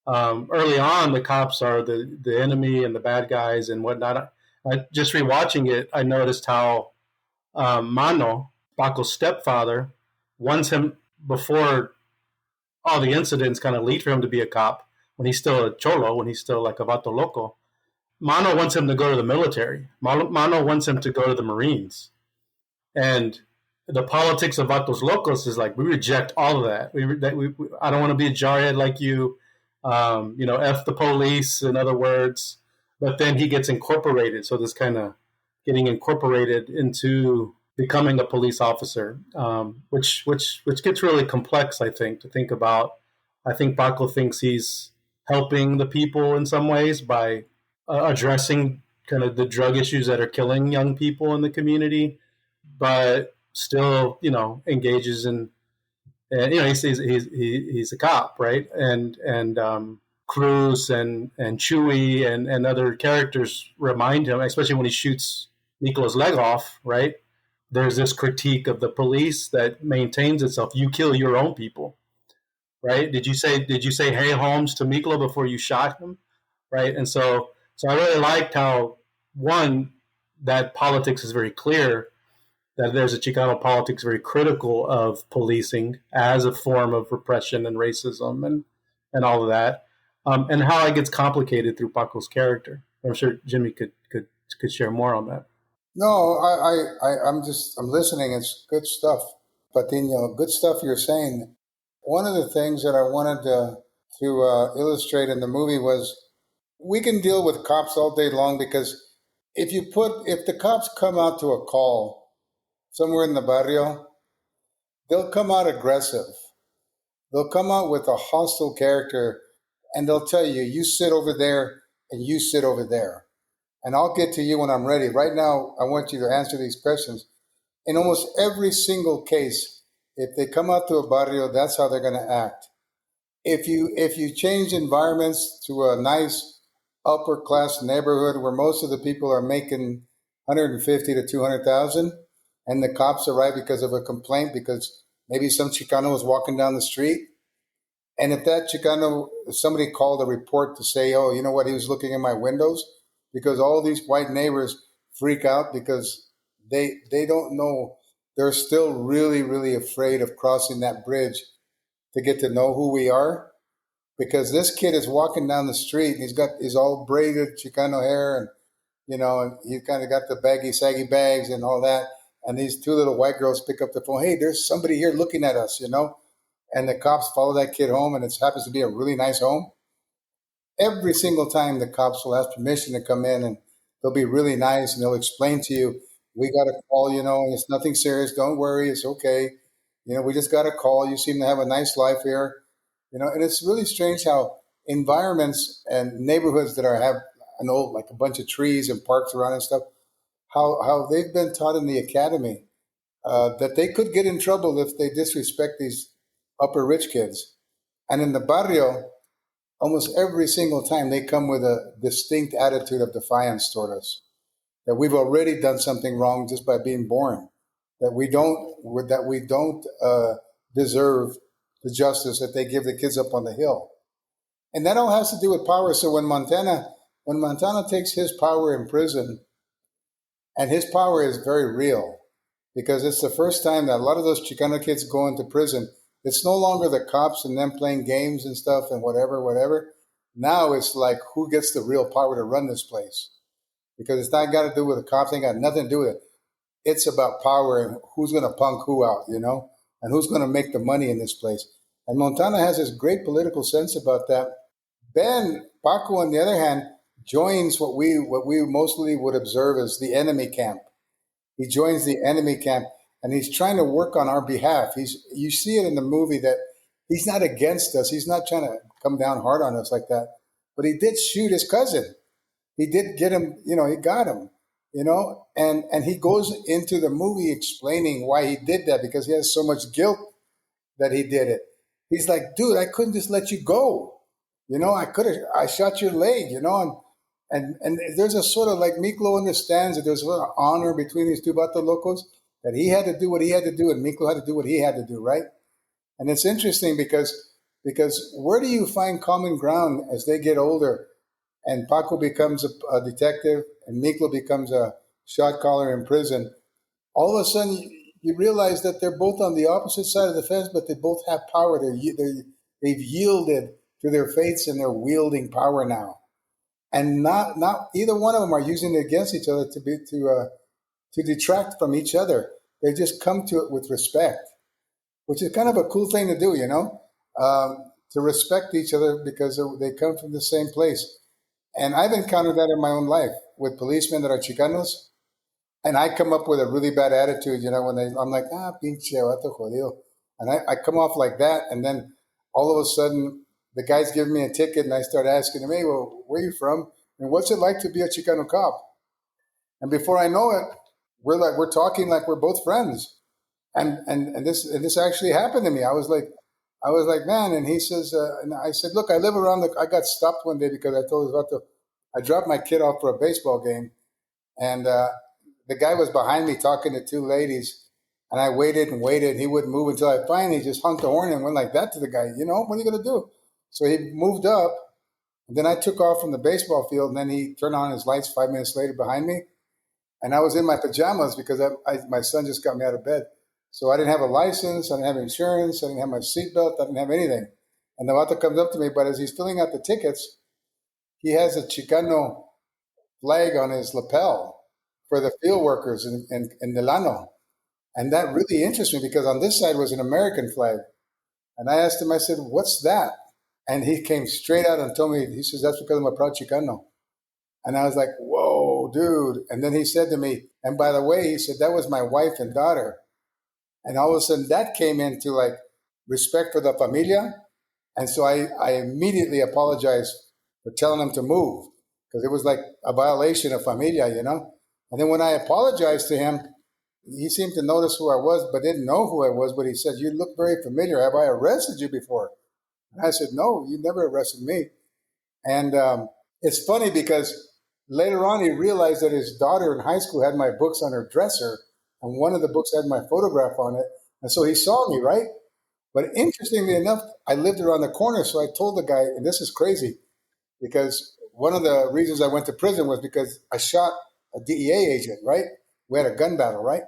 Early on, the cops are the enemy and the bad guys and whatnot. Just rewatching it, I noticed how Mano, Paco's stepfather, wants him, before all the incidents kind of lead for him to be a cop, when he's still a cholo, when he's still like a vato loco. Mano wants him to go to the military. Mano wants him to go to the Marines. And the politics of vatos locos is like, we reject all of that. I don't want to be a jarhead like you. F the police, in other words. But then he gets incorporated. So this kind of getting incorporated into becoming a police officer, which gets really complex, I think, to think about. I think Paco thinks he's helping the people in some ways by addressing kind of the drug issues that are killing young people in the community, but still, engages in, he's a cop, right? And Cruz and Chewy and other characters remind him, especially when he shoots Nicola's leg off, right? There's this critique of the police that maintains itself. You kill your own people, right? Did you say hey Holmes to Miklo before you shot him, right? And so I really liked how, one, that politics is very clear, that there's a Chicano politics very critical of policing as a form of repression and racism and all of that, and how it gets complicated through Paco's character. I'm sure Jimmy could share more on that. No, I'm listening. It's good stuff, Patino. Good stuff you're saying. One of the things that I wanted to illustrate in the movie was we can deal with cops all day long because if the cops come out to a call somewhere in the barrio, they'll come out aggressive. They'll come out with a hostile character and they'll tell you, you sit over there and you sit over there. And I'll get to you when I'm ready. Right now, I want you to answer these questions. In almost every single case, if they come out to a barrio, that's how they're going to act. If you change environments to a nice upper class neighborhood where most of the people are making 150 to 200,000, and the cops arrive because of a complaint because maybe some Chicano was walking down the street, and if that Chicano, somebody called a report to say, oh, you know what, he was looking in my windows, because all these white neighbors freak out because they don't know, they're still really, really afraid of crossing that bridge to get to know who we are. Because this kid is walking down the street and he's all braided Chicano hair and, and he's kind of got the baggy, saggy bags and all that. And these two little white girls pick up the phone. Hey, there's somebody here looking at us, And the cops follow that kid home and it happens to be a really nice home. Every single time the cops will ask permission to come in and they'll be really nice and they'll explain to you, we got a call, and it's nothing serious. Don't worry. It's okay. We just got a call. You seem to have a nice life here. And it's really strange how environments and neighborhoods that have like a bunch of trees and parks around and stuff, how they've been taught in the academy that they could get in trouble if they disrespect these upper rich kids. And in the barrio, almost every single time they come with a distinct attitude of defiance toward us, that we've already done something wrong just by being born, that we don't deserve the justice that they give the kids up on the hill. And that all has to do with power. So when Montana takes his power in prison, and his power is very real, because it's the first time that a lot of those Chicano kids go into prison. It's no longer the cops and them playing games and stuff and whatever. Now it's like, who gets the real power to run this place? Because it's not got to do with the cops. Ain't got nothing to do with it. It's about power and who's going to punk who out, and who's going to make the money in this place. And Montana has this great political sense about that. Paco, on the other hand, joins what we mostly would observe as the enemy camp. He joins the enemy camp, and he's trying to work on our behalf. You see it in the movie that he's not against us. He's not trying to come down hard on us like that. But he did shoot his cousin. He did get him, he got him, and he goes into the movie explaining why he did that, because he has so much guilt that he did it. He's like, dude, I couldn't just let you go. I shot your leg, and there's a sort of like Miklo understands that there's a lot of honor between these two Bato Locos, that he had to do what he had to do and Miklo had to do what he had to do, right? And it's interesting because where do you find common ground as they get older and Paco becomes a detective and Miklo becomes a shot caller in prison? All of a sudden you realize that they're both on the opposite side of the fence, but they both have power. They've yielded to their fates and they're wielding power now. And not either one of them are using it against each other to detract from each other. They just come to it with respect, which is kind of a cool thing to do, to respect each other because they come from the same place. And I've encountered that in my own life with policemen that are Chicanos. And I come up with a really bad attitude, when I'm like, pinche vato jodido. And I come off like that. And then all of a sudden, the guy's giving me a ticket and I start asking him, hey, well, where are you from? And what's it like to be a Chicano cop? And before I know it, we're talking like we're both friends. And this actually happened to me. I was like, man. And he says, and I said, look, I live around I got stopped one day because I told his vato, I dropped my kid off for a baseball game. And the guy was behind me talking to two ladies. And I waited and waited. And he wouldn't move until I finally just honked the horn and went like that to the guy. What are you going to do? So he moved up. And then I took off from the baseball field. And then he turned on his lights 5 minutes later behind me. And I was in my pajamas because my son just got me out of bed. So I didn't have a license, I didn't have insurance, I didn't have my seatbelt, I didn't have anything. And the vato comes up to me, but as he's filling out the tickets, he has a Chicano flag on his lapel for the field workers in Delano. And that really interested me because on this side was an American flag. And I asked him, I said, what's that? And he came straight out and told me, he says, that's because I'm a proud Chicano. And I was like, whoa, dude. And then he said to me, and by the way, he said, that was my wife and daughter. And all of a sudden that came into like respect for the familia. And so I immediately apologized for telling him to move because it was like a violation of familia, you know? And then when I apologized to him, he seemed to notice who I was, but didn't know who I was. But he said, you look very familiar. Have I arrested you before? And I said, no, you never arrested me. And it's funny because later on he realized that his daughter in high school had my books on her dresser, and one of the books had my photograph on it. And so he saw me, right? But interestingly enough, I lived around the corner. So I told the guy, and this is crazy, because one of the reasons I went to prison was because I shot a DEA agent, right? We had a gun battle, right?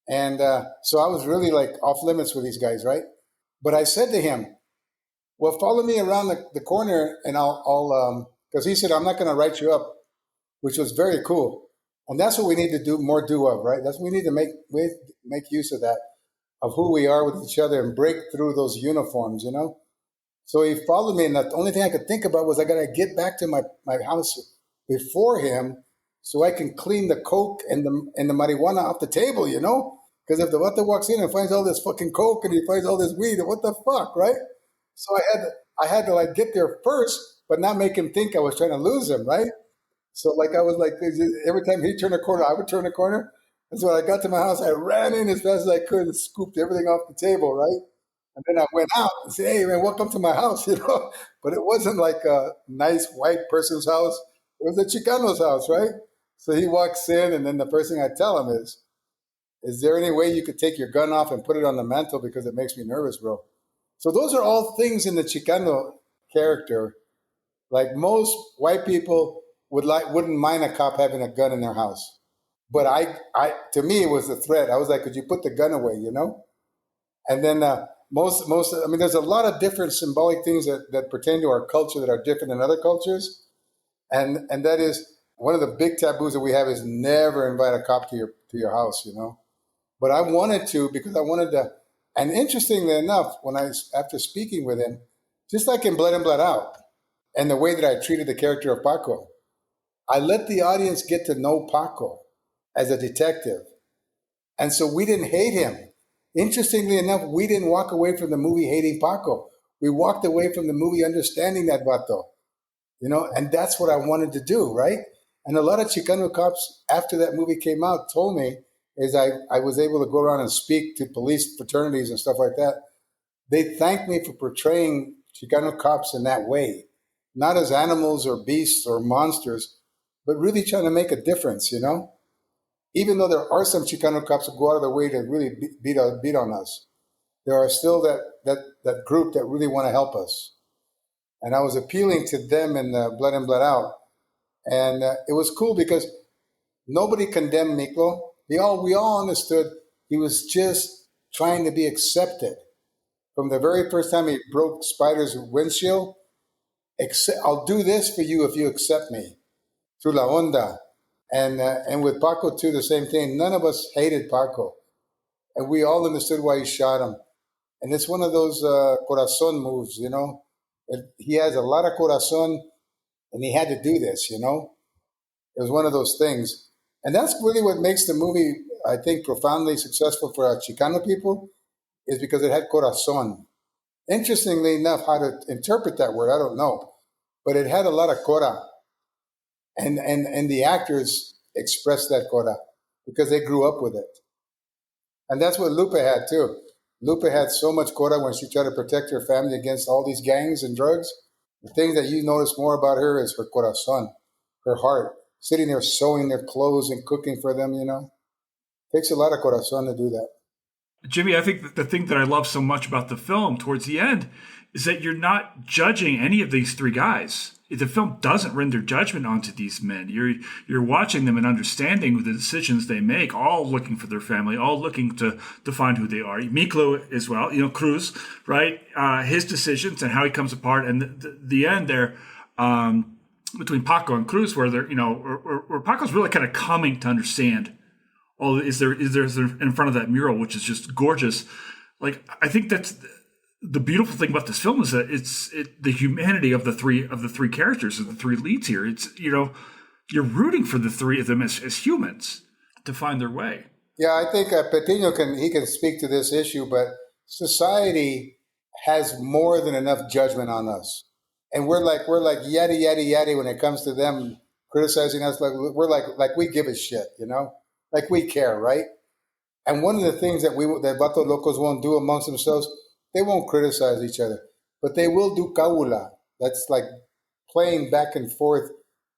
And so I was really like off limits with these guys, right? But I said to him, well, follow me around the corner and I'll because he said, I'm not going to write you up, which was very cool. And that's what we need to do more of, right? That's what we need to make use of that, of who we are with each other and break through those uniforms, you know? So he followed me, and the only thing I could think about was I got to get back to my house before him so I can clean the coke and the marijuana off the table, you know? Because if the vato walks in and finds all this fucking coke and he finds all this weed, what the fuck, right? So I had to like get there first, but not make him think I was trying to lose him, right? So like I was like every time he turned a corner, I would turn a corner. And so when I got to my house, I ran in as fast as I could and scooped everything off the table, right? And then I went out and said, hey man, welcome to my house, you know. But it wasn't like a nice white person's house. It was a Chicano's house, right? So he walks in, and then the first thing I tell him is there any way you could take your gun off and put it on the mantle because it makes me nervous, bro? So those are all things in the Chicano character. Like most white people wouldn't mind a cop having a gun in their house. But to me, it was a threat. I was like, could you put the gun away, you know? And then I mean, there's a lot of different symbolic things that pertain to our culture that are different than other cultures. And that is one of the big taboos that we have is never invite a cop to your house, you know? But I wanted to because I wanted to. And interestingly enough, after speaking with him, just like in Blood In, Blood Out, and the way that I treated the character of Paco, I let the audience get to know Paco as a detective. And so we didn't hate him. Interestingly enough, we didn't walk away from the movie hating Paco. We walked away from the movie understanding that vato, you know, and that's what I wanted to do, right? And a lot of Chicano cops, after that movie came out, told me, is I was able to go around and speak to police fraternities and stuff like that. They thanked me for portraying Chicano cops in that way, not as animals or beasts or monsters, but really trying to make a difference, you know? Even though there are some Chicano cops who go out of their way to really beat on us, there are still that group that really want to help us. And I was appealing to them in Blood In, Blood Out. And it was cool because nobody condemned Miklo. We all understood he was just trying to be accepted. From the very first time he broke Spider's windshield, I'll do this for you if you accept me. Through La Onda. And with Paco too, the same thing. None of us hated Paco. And we all understood why he shot him. And it's one of those corazon moves, you know. He has a lot of corazon, and he had to do this, you know. It was one of those things. And that's really what makes the movie, I think, profoundly successful for our Chicano people, is because it had corazon. Interestingly enough, how to interpret that word, I don't know. But it had a lot of cora. And the actors expressed that cora because they grew up with it. And that's what Lupe had too. Lupe had so much cora when she tried to protect her family against all these gangs and drugs. The thing that you notice more about her is her corazon, her heart, sitting there sewing their clothes and cooking for them, you know. Takes a lot of corazon to do that. Jimmy, I think that the thing that I love so much about the film towards the end is that you're not judging any of these three guys. The film doesn't render judgment onto these men. You're watching them and understanding the decisions they make, all looking for their family, all looking to find who they are. Miklo as well, Cruz, right? His decisions and how he comes apart, and the end there between Paco and Cruz, where they're where Paco's really kind of coming to understand. Oh, is there in front of that mural, which is just gorgeous. Like, I think that's the beautiful thing about this film is that it's the humanity of the three characters, of the three leads here. It's, you're rooting for the three of them as humans to find their way. Yeah, I think Patiño can speak to this issue, but society has more than enough judgment on us, and we're like yaddy when it comes to them criticizing us. We're like we give a shit, like we care, right? And one of the things that Vato Locos won't do amongst themselves, they won't criticize each other, but they will do cabula. That's like playing back and forth,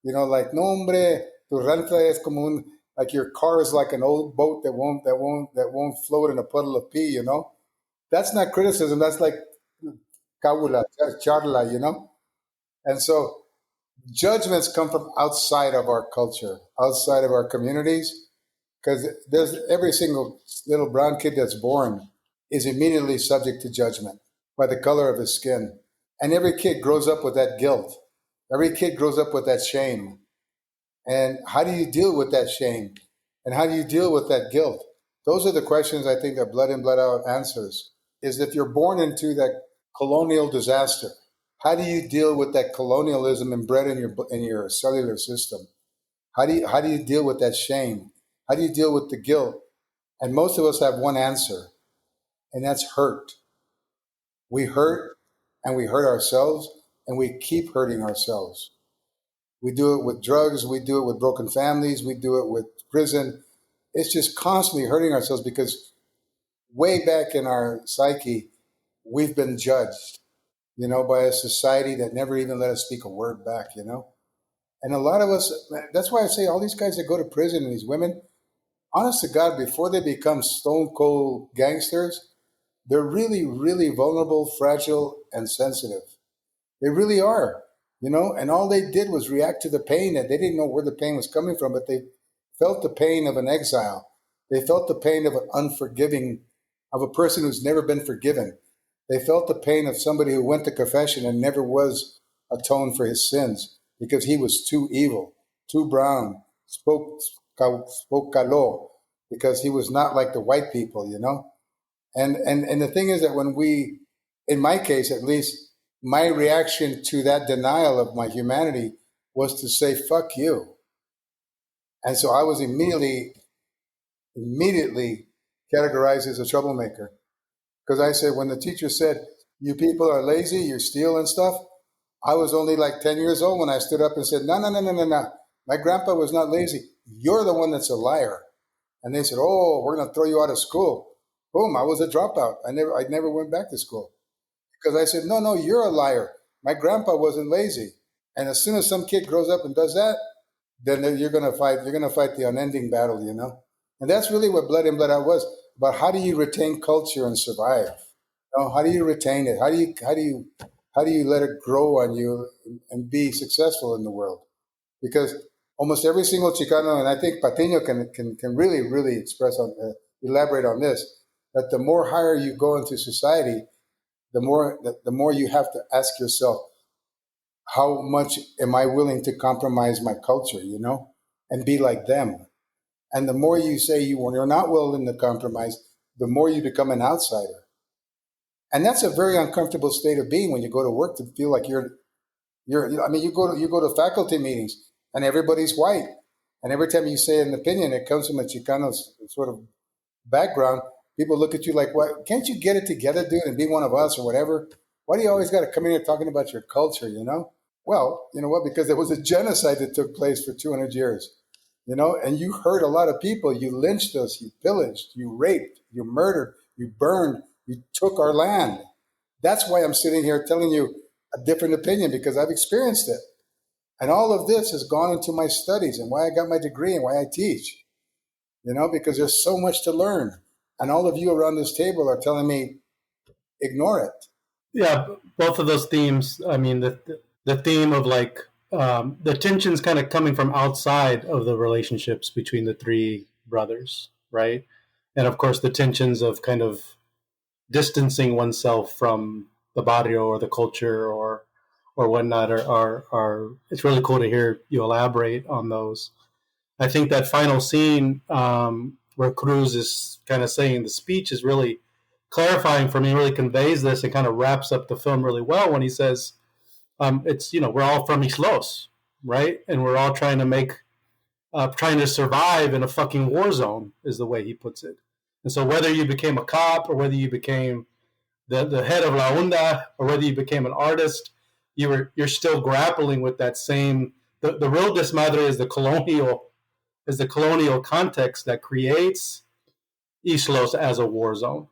like no hombre, tu ranfla es como un, like your car is like an old boat that won't float in a puddle of pee. That's not criticism. That's like cabula, charla. And so judgments come from outside of our culture, outside of our communities. Because there's every single little brown kid that's born is immediately subject to judgment by the color of his skin. And every kid grows up with that guilt. Every kid grows up with that shame. And how do you deal with that shame? And how do you deal with that guilt? Those are the questions I think that Blood In, Blood Out answers. Is if you're born into that colonial disaster, how do you deal with that colonialism inbred in your cellular system? How do you deal with that shame? How do you deal with the guilt? And most of us have one answer, and that's hurt. We hurt, and we hurt ourselves, and we keep hurting ourselves. We do it with drugs. We do it with broken families. We do it with prison. It's just constantly hurting ourselves because way back in our psyche, we've been judged, by a society that never even let us speak a word back, And a lot of us, that's why I say all these guys that go to prison and these women, honest to God, before they become stone cold gangsters, they're really, really vulnerable, fragile, and sensitive. They really are, and all they did was react to the pain, that they didn't know where the pain was coming from, but they felt the pain of an exile. They felt the pain of an unforgiving, of a person who's never been forgiven. They felt the pain of somebody who went to confession and never was atoned for his sins because he was too evil, too brown, spoke calo, because he was not like the white people, And the thing is that when we, in my case at least, my reaction to that denial of my humanity was to say, fuck you. And so I was immediately categorized as a troublemaker. Because I said, when the teacher said, you people are lazy, you steal and stuff, I was only like 10 years old when I stood up and said, no. My grandpa was not lazy. You're the one that's a liar. And they said, oh, we're going to throw you out of school. Boom, I was a dropout. I never went back to school. Because I said, no, you're a liar. My grandpa wasn't lazy. And as soon as some kid grows up and does that, then you're going to fight the unending battle, And that's really what Blood In, Blood Out was, about how do you retain culture and survive? How do you retain it? How do you let it grow on you and be successful in the world? Because almost every single Chicano, and I think Patiño can really, really elaborate on this, that the more higher you go into society, the more you have to ask yourself, how much am I willing to compromise my culture, and be like them? And the more you say you're not willing to compromise, the more you become an outsider. And that's a very uncomfortable state of being when you go to work, to feel like you go to faculty meetings and everybody's white. And every time you say an opinion, it comes from a Chicano sort of background. People look at you like, "What? Can't you get it together, dude, and be one of us or whatever? Why do you always got to come in here talking about your culture, Well, you know what? Because there was a genocide that took place for 200 years, and you hurt a lot of people. You lynched us, you pillaged, you raped, you murdered, you burned, you took our land. That's why I'm sitting here telling you a different opinion, because I've experienced it. And all of this has gone into my studies and why I got my degree and why I teach, because there's so much to learn. And all of you around this table are telling me, ignore it. Yeah, both of those themes. I mean, the theme of like the tensions kind of coming from outside of the relationships between the three brothers, right? And of course, the tensions of kind of distancing oneself from the barrio or the culture or whatnot are it's really cool to hear you elaborate on those. I think that final scene where Cruz is kind of saying the speech is really clarifying for me, really conveys this and kind of wraps up the film really well when he says, it's, we're all from Islos, right? And we're all trying to survive in a fucking war zone, is the way he puts it. And so whether you became a cop or whether you became the head of La Onda or whether you became an artist, you're still grappling with that same, the real desmadre is the colonial context that creates Islos as a war zone.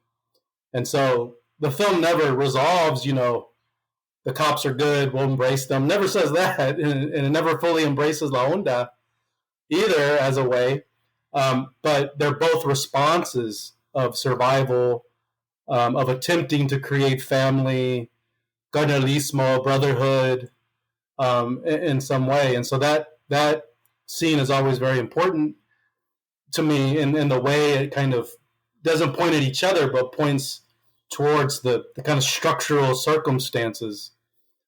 And so the film never resolves, the cops are good, we'll embrace them. Never says that, and it never fully embraces La Onda either as a way. But they're both responses of survival, of attempting to create family, carnalismo, brotherhood, in some way. And so that scene is always very important to me in the way it kind of doesn't point at each other, but points towards the kind of structural circumstances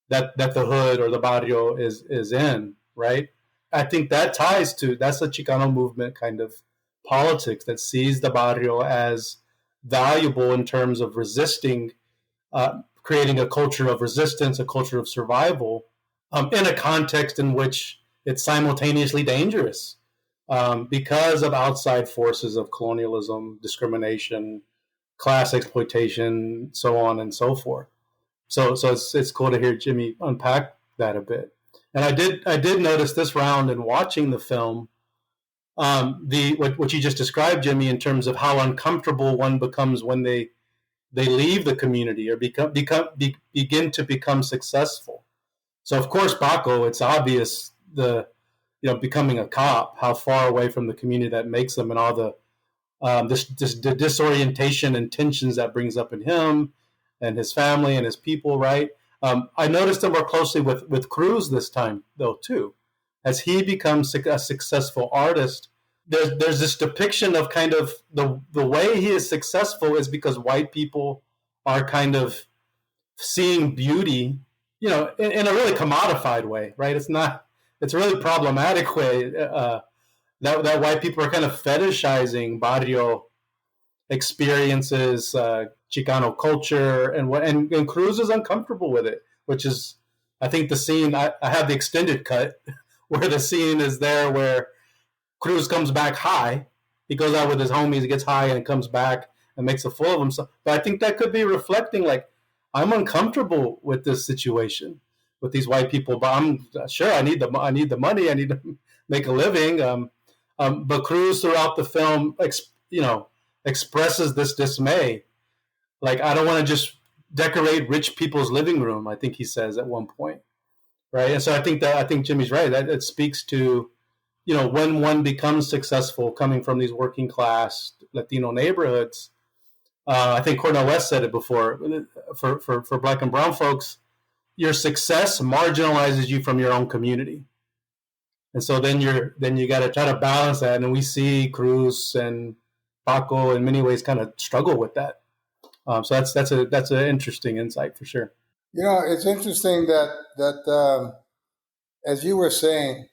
that the hood or the barrio is in, right? I think that's the Chicano movement kind of politics that sees the barrio as valuable in terms of resisting, creating a culture of resistance, a culture of survival, in a context in which it's simultaneously dangerous because of outside forces of colonialism, discrimination, class exploitation, so on and so forth. So it's cool to hear Jimmy unpack that a bit. And I did notice this round in watching the film, what you just described, Jimmy, in terms of how uncomfortable one becomes when they leave the community or begin to become successful. So of course, Baco, it's obvious becoming a cop, how far away from the community that makes them, and all the the disorientation and tensions that brings up in him and his family and his people, right? I noticed him more closely with Cruz this time, though, too. As he becomes a successful artist, there's this depiction of kind of the way he is successful is because white people are kind of seeing beauty, in a really commodified way, right? It's a really problematic way that white people are kind of fetishizing barrio experiences, Chicano culture, and Cruz is uncomfortable with it, which is, I think, the scene. I have the extended cut where the scene is there where Cruz comes back high. He goes out with his homies, he gets high, and comes back and makes a fool of himself. But I think that could be reflecting, like, I'm uncomfortable with this situation with these white people, but I'm sure I need the money. I need to make a living. But Cruz throughout the film, expresses this dismay. Like, I don't want to just decorate rich people's living room, I think he says at one point, right? And so I think Jimmy's right. That it speaks to, when one becomes successful coming from these working class Latino neighborhoods. I think Cornel West said it before. For Black and brown folks, your success marginalizes you from your own community. And so then you got to try to balance that. And we see Cruz and Paco in many ways kind of struggle with that. So that's an interesting insight for sure. It's interesting that as you were saying,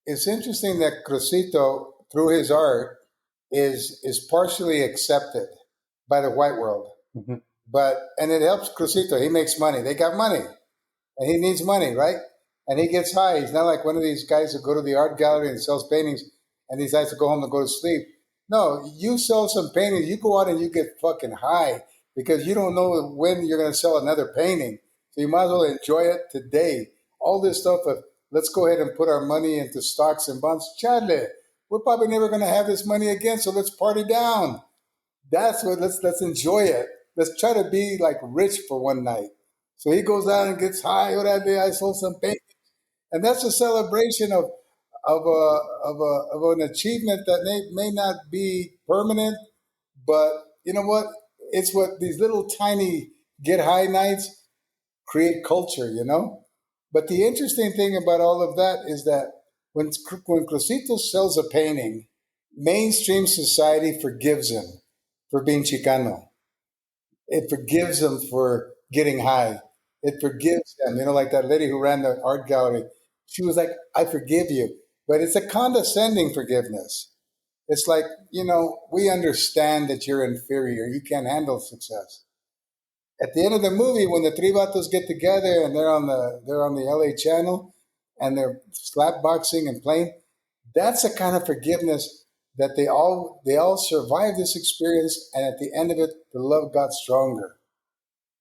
it's interesting that Crucito, through his art, is partially accepted by the white world. Mm-hmm. And it helps Crucito. He makes money. They got money, and he needs money, right? And he gets high. He's not like one of these guys who go to the art gallery and sells paintings and decides to go home and go to sleep. No, you sell some paintings, you go out and you get fucking high because you don't know when you're going to sell another painting. So you might as well enjoy it today. All this stuff of let's go ahead and put our money into stocks and bonds. Chadle, we're probably never going to have this money again, so let's party down. That's what, let's enjoy it. Let's try to be like rich for one night. So he goes out and gets high. Oh, that day I sold some paintings. And that's a celebration of an achievement that may not be permanent, But you know what? It's what these little tiny get high nights create culture, you know? But the interesting thing about all of that is that when Crosito sells a painting, mainstream society forgives him for being Chicano. It forgives him for getting high. It forgives him. You know, like that lady who ran the art gallery. She was like, I forgive you. But it's a condescending forgiveness. It's like, you know, we understand that you're inferior. You can't handle success. At the end of the movie, when the three vatos get together and they're on the LA channel and they're slap boxing and playing, that's a kind of forgiveness that they all survived this experience, and at the end of it, the love got stronger.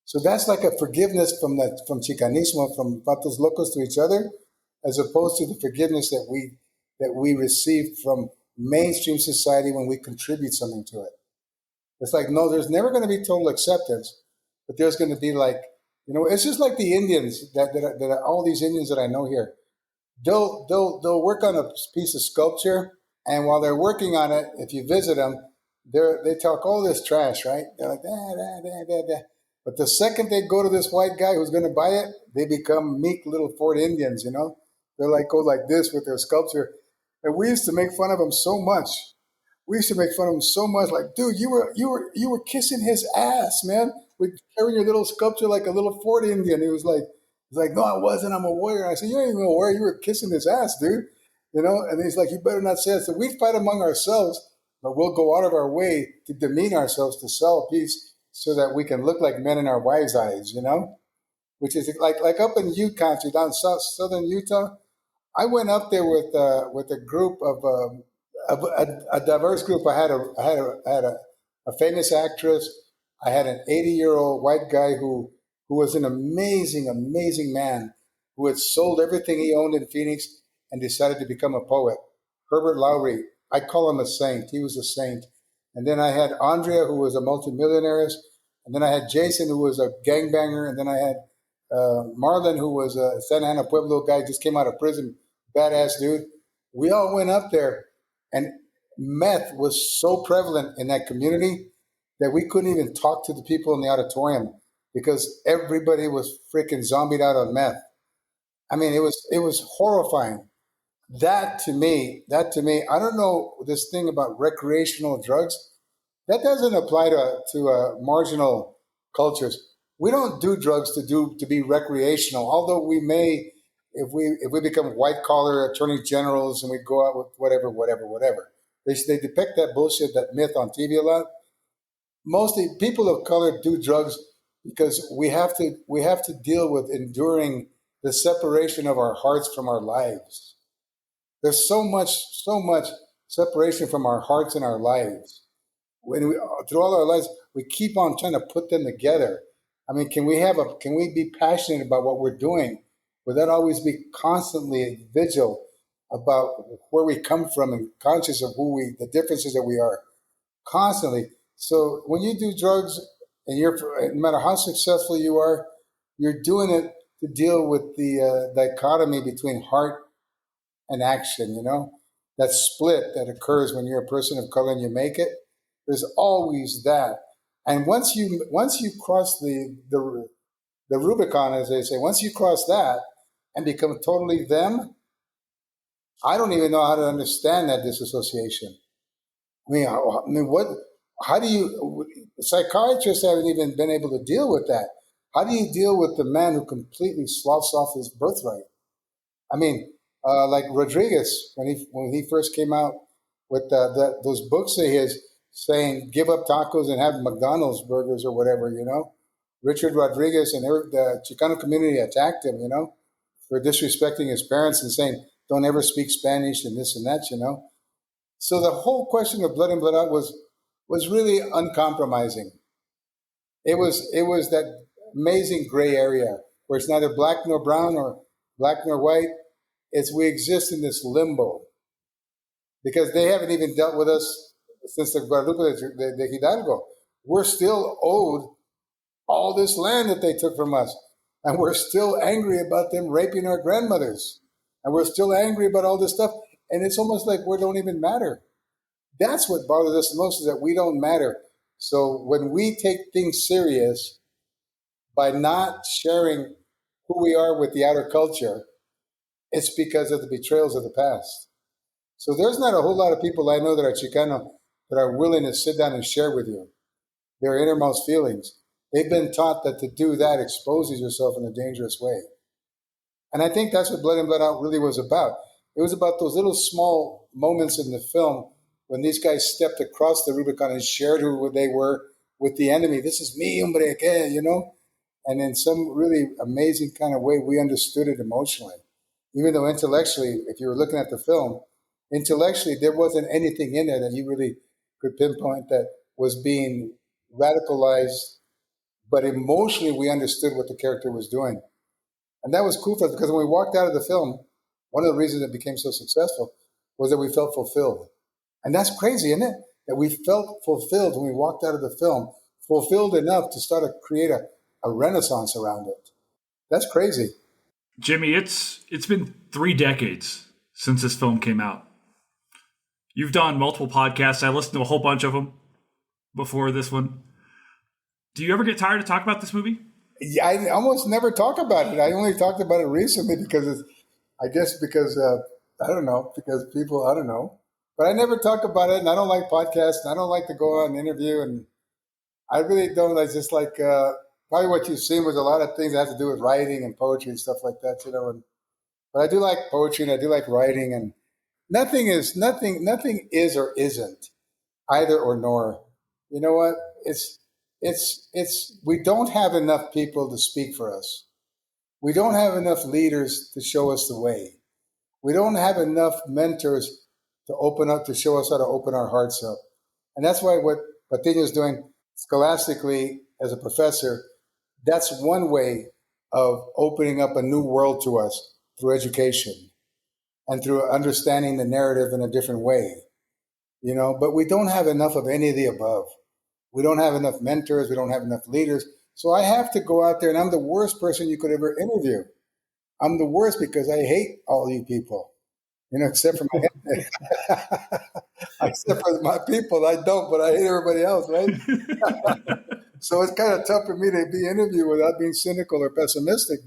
So that's like a forgiveness from Chicanismo, from Vatos Locos to each other, as opposed to the forgiveness that we receive from mainstream society when we contribute something to it. It's like, no, there's never going to be total acceptance, but there's going to be like, you know, it's just like the Indians that all these Indians that I know here. They'll work on a piece of sculpture, and while they're working on it, if you visit them, they talk all this trash, right? They're like, da, da, da, da, da. But the second they go to this white guy who's going to buy it, they become meek little Fort Indians, you know? They're like, go like this with their sculpture. And we used to make fun of them so much. We used to make fun of him so much, like, dude, you were kissing his ass, man. We carrying your little sculpture like a little Fort Indian. He's like, no, I wasn't. I'm a warrior. I said, you ain't even a warrior. You were kissing his ass, dude. You know. And he's like, you better not say it. So we fight among ourselves, but we'll go out of our way to demean ourselves to sell peace, so that we can look like men in our wives' eyes. You know, which is like up in Utah country, down southern Utah. I went up there with a group of a diverse group. I had a famous actress. I had an 80-year-old white guy who was an amazing, amazing man who had sold everything he owned in Phoenix and decided to become a poet. Herbert Lowry. I call him a saint. He was a saint. And then I had Andrea, who was a multimillionaire. And then I had Jason, who was a gangbanger. And then I had Marlon, who was a Santa Ana Pueblo guy, just came out of prison, badass dude. We all went up there, and meth was so prevalent in that community that we couldn't even talk to the people in the auditorium because everybody was freaking zombied out on meth. I mean, it was horrifying. I don't know this thing about recreational drugs. That doesn't apply to marginal cultures. We don't do drugs to be recreational. Although we may, if we become white collar attorney generals and we go out with whatever. They depict that bullshit, that myth on TV a lot. Mostly people of color do drugs because we have to deal with enduring the separation of our hearts from our lives. There's so much separation from our hearts and our lives. Through all our lives, we keep on trying to put them together. I mean, can we be passionate about what we're doing without always be constantly vigil about where we come from and conscious of the differences that we are constantly. So when you do drugs and no matter how successful you are, you're doing it to deal with the dichotomy between heart and action, you know, that split that occurs when you're a person of color and you make it. There's always that. And once you cross the Rubicon, as they say, once you cross that and become totally them, I don't even know how to understand that disassociation. What? How do you? Psychiatrists haven't even been able to deal with that. How do you deal with the man who completely sloughs off his birthright? I mean, like Rodriguez when he first came out with those books of his saying give up tacos and have McDonald's burgers or whatever, you know. Richard Rodriguez and the Chicano community attacked him, you know, for disrespecting his parents and saying don't ever speak Spanish and this and that, you know. So the whole question of blood in, blood out was really uncompromising. It was that amazing gray area where it's neither black nor brown or black nor white. It's we exist in this limbo because they haven't even dealt with us since the Guadalupe de Hidalgo. We're still owed all this land that they took from us, and we're still angry about them raping our grandmothers, and we're still angry about all this stuff. And it's almost like we don't even matter. That's what bothers us the most is that we don't matter. So when we take things serious by not sharing who we are with the outer culture, it's because of the betrayals of the past. So there's not a whole lot of people I know that are Chicano that are willing to sit down and share with you their innermost feelings. They've been taught that to do that exposes yourself in a dangerous way. And I think that's what Blood In, Blood Out really was about. It was about those little small moments in the film when these guys stepped across the Rubicon and shared who they were with the enemy. This is me, hombre, que, you know? And in some really amazing kind of way, we understood it emotionally. Even though intellectually, if you were looking at the film, intellectually, there wasn't anything in there that you really could pinpoint that was being radicalized. But emotionally, we understood what the character was doing. And that was cool for us because when we walked out of the film, one of the reasons it became so successful was that we felt fulfilled. And that's crazy, isn't it? That we felt fulfilled when we walked out of the film, fulfilled enough to start to create a renaissance around it. That's crazy. Jimmy, it's been 3 decades since this film came out. You've done multiple podcasts. I listened to a whole bunch of them before this one. Do you ever get tired of talking about this movie? Yeah, I almost never talk about it. I only talked about it recently because I don't know, because people, I don't know. But I never talk about it, and I don't like podcasts, and I don't like to go on and interview, and I really don't. I just like, probably what you've seen was a lot of things that have to do with writing and poetry and stuff like that, you know. But I do like poetry, and I do like writing, and nothing is or isn't either or nor. You know what? We don't have enough people to speak for us. We don't have enough leaders to show us the way. We don't have enough mentors to open up, to show us how to open our hearts up. And that's why what Patiño is doing scholastically as a professor, that's one way of opening up a new world to us through education and through understanding the narrative in a different way. You know, but we don't have enough of any of the above. We don't have enough mentors. We don't have enough leaders. So I have to go out there, and I'm the worst person you could ever interview. I'm the worst because I hate all you people, you know, except for except for my people. I don't, but I hate everybody else, right? So it's kind of tough for me to be interviewed without being cynical or pessimistic.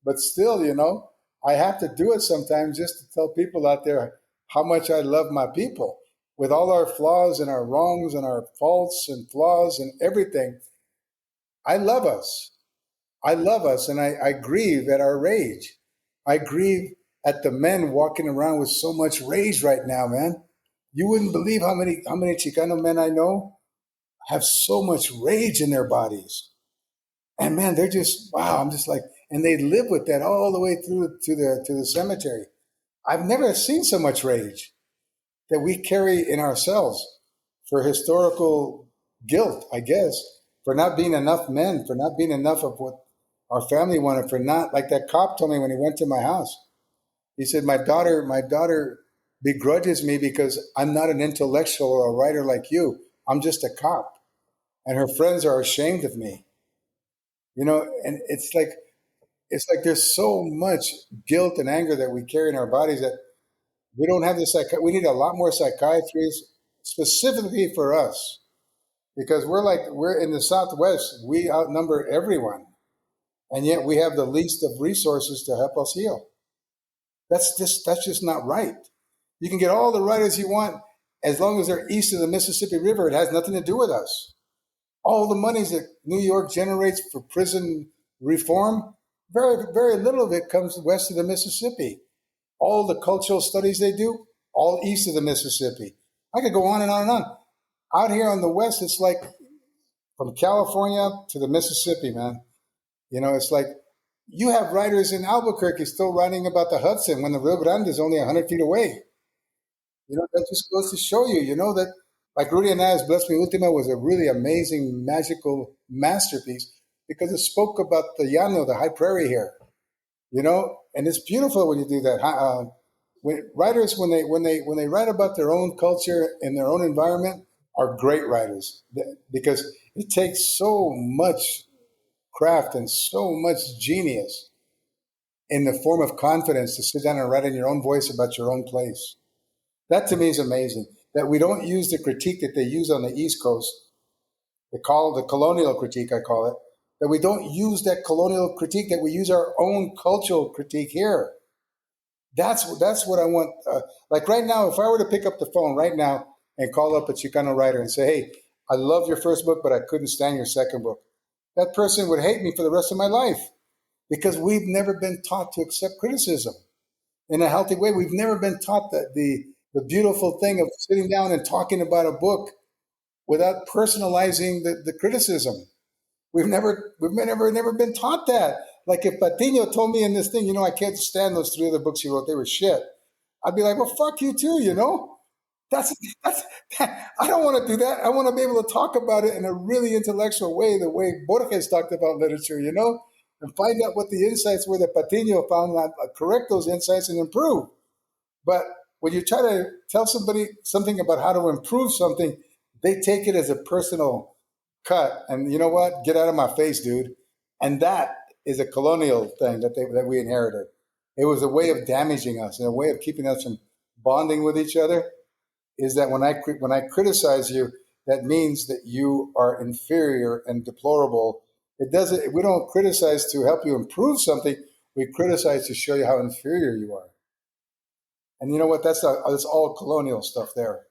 But still, you know, I have to do it sometimes just to tell people out there how much I love my people. With all our flaws and our wrongs and our faults and flaws and everything, I love us. I love us, and I grieve at our rage. I grieve at the men walking around with so much rage right now, man. You wouldn't believe how many Chicano men I know have so much rage in their bodies. And man, they're just, wow, I'm just like, and they live with that all the way through to the cemetery. I've never seen so much rage that we carry in ourselves for historical guilt, I guess, for not being enough men, for not being enough of what our family wanted, for not, like that cop told me when he went to my house. He said, my daughter begrudges me because I'm not an intellectual or a writer like you. I'm just a cop. And her friends are ashamed of me. You know, and it's like there's so much guilt and anger that we carry in our bodies that we don't have we need a lot more psychiatrists specifically for us, because we're in the Southwest. We outnumber everyone, and yet we have the least of resources to help us heal. That's just not right. You can get all the writers you want as long as they're east of the Mississippi River. It has nothing to do with us. All the monies that New York generates for prison reform, very, very little of it comes west of the Mississippi. All the cultural studies they do, all east of the Mississippi. I could go on and on and on. Out here on the West, it's like from California to the Mississippi, man. You know, it's like you have writers in Albuquerque still writing about the Hudson when the Rio Grande is only 100 feet away. You know, that just goes to show you, you know, that like Rudy Anaya's Bless Me Ultima was a really amazing, magical masterpiece because it spoke about the llano, the high prairie here. You know, and it's beautiful when you do that. Writers, when they write about their own culture and their own environment, are great writers because it takes so much craft and so much genius in the form of confidence to sit down and write in your own voice about your own place. That to me is amazing. That we don't use the critique that they use on the East Coast they call it the colonial critique, I call it, that we don't use that colonial critique, that we use our own cultural critique here. That's what I want. Like right now, if I were to pick up the phone right now and call up a Chicano writer and say, hey, I love your first book, but I couldn't stand your second book, that person would hate me for the rest of my life because we've never been taught to accept criticism in a healthy way. We've never been taught that the beautiful thing of sitting down and talking about a book without personalizing the criticism. We've never been taught that. Like if Patiño told me in this thing, I can't stand those 3 other books he wrote, they were shit, I'd be like, well, fuck you too, That's I don't want to do that. I want to be able to talk about it in a really intellectual way, the way Borges talked about literature, and find out what the insights were that Patiño found, correct those insights and improve. But when you try to tell somebody something about how to improve something, they take it as a personal cut. And you know what? Get out of my face, dude. And that is a colonial thing that we inherited. It was a way of damaging us and a way of keeping us from bonding with each other. Is that when I criticize you, that means that you are inferior and deplorable. It doesn't. We don't criticize to help you improve something. We criticize to show you how inferior you are. And you know what? That's all colonial stuff there.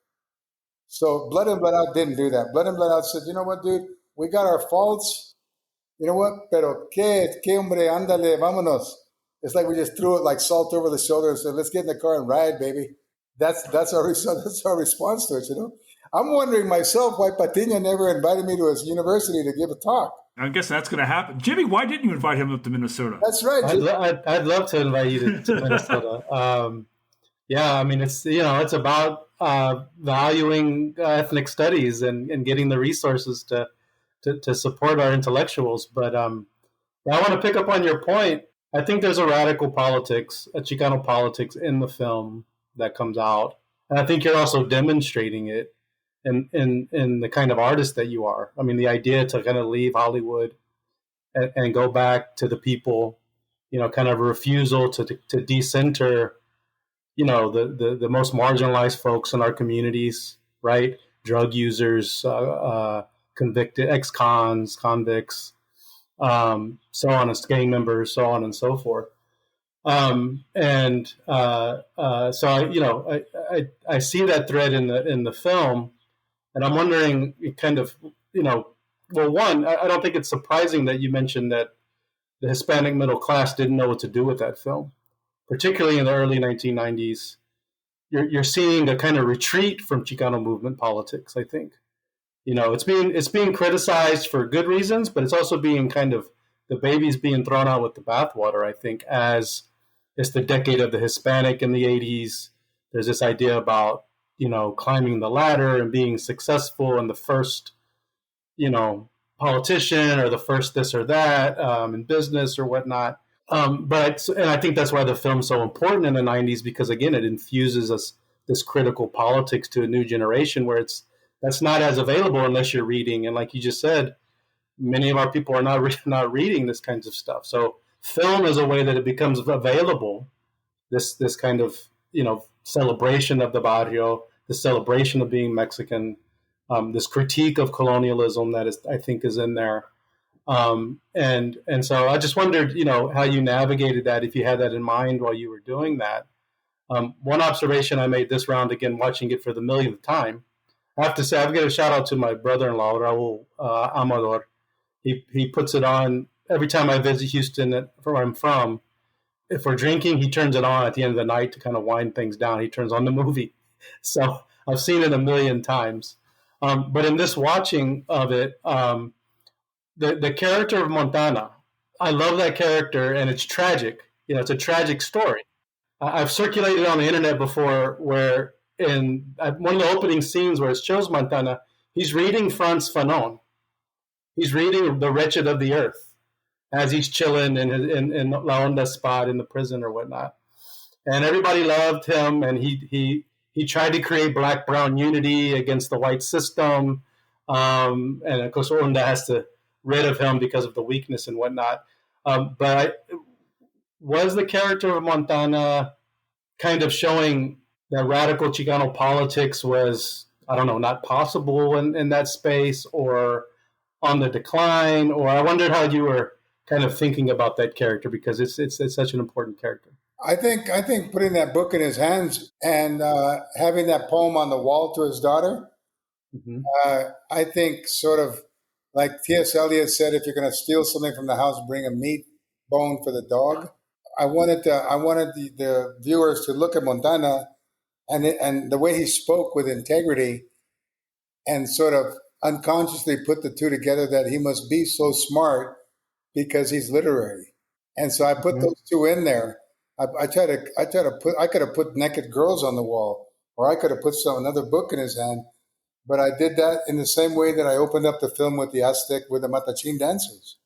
So Blood In, Blood Out didn't do that. Blood In, Blood Out said, you know what, dude? We got our faults. You know what? Pero que hombre, ándale, vámonos. It's like we just threw it like salt over the shoulder and said, let's get in the car and ride, baby. That's our response to it, I'm wondering myself why Patiño never invited me to his university to give a talk. I guess that's going to happen. Jimmy, why didn't you invite him up to Minnesota? That's right. I'd love to invite you to Minnesota. Yeah, I mean, it's about valuing ethnic studies and getting the resources to support our intellectuals. But I want to pick up on your point. I think there's a radical politics, a Chicano politics in the film that comes out. And I think you're also demonstrating it in the kind of artist that you are. I mean, the idea to kind of leave Hollywood and go back to the people, kind of refusal to decenter, the most marginalized folks in our communities, right? Drug users, convicted ex-cons, convicts, so on, as gang members, so on and so forth. So I see that thread in the film, and I'm wondering, kind of, well, one, I don't think it's surprising that you mentioned that the Hispanic middle class didn't know what to do with that film, particularly in the early 1990s. You're seeing a kind of retreat from Chicano movement politics. I think, it's being criticized for good reasons, but it's also being kind of, the baby's being thrown out with the bathwater. I think, as it's the decade of the Hispanic in the 80s. There's this idea about, climbing the ladder and being successful and the first, politician or the first this or that in business or whatnot. And I think that's why the film's so important in the 90s, because again, it infuses us this critical politics to a new generation where that's not as available unless you're reading. And like you just said, many of our people are not reading this kinds of stuff. So film is a way that it becomes available. This kind of, celebration of the barrio, the celebration of being Mexican, this critique of colonialism that I think is in there. And so I just wondered, how you navigated that, if you had that in mind while you were doing that. One observation I made this round, again, watching it for the millionth time, I have to say, I've got a shout out to my brother-in-law, Raul Amador. He puts it on every time I visit Houston, where I'm from. If we're drinking, he turns it on at the end of the night to kind of wind things down. He turns on the movie. So I've seen it a million times. But in this watching of it, the character of Montana, I love that character, and it's tragic. It's a tragic story. I've circulated on the internet before where in one of the opening scenes where it shows Montana, he's reading Frantz Fanon. He's reading The Wretched of the Earth as he's chilling in La Onda spot in the prison or whatnot. And everybody loved him, and he tried to create black-brown unity against the white system. And of course, Onda has to rid of him because of the weakness and whatnot. Was the character of Montana kind of showing that radical Chicano politics was, I don't know, not possible in that space, or on the decline? Or I wondered how you were kind of thinking about that character, because it's such an important character. I think putting that book in his hands and having that poem on the wall to his daughter, Mm-hmm. I think sort of like T.S. Eliot said, if you're going to steal something from the house, bring a meat bone for the dog. I wanted the viewers to look at Montana and the way he spoke with integrity and sort of unconsciously put the two together, that he must be so smart because he's literary. And so I put Mm-hmm. those two in there. I could have put naked girls on the wall, or I could have put another book in his hand, but I did that in the same way that I opened up the film with the Aztec, with the Matachin dancers.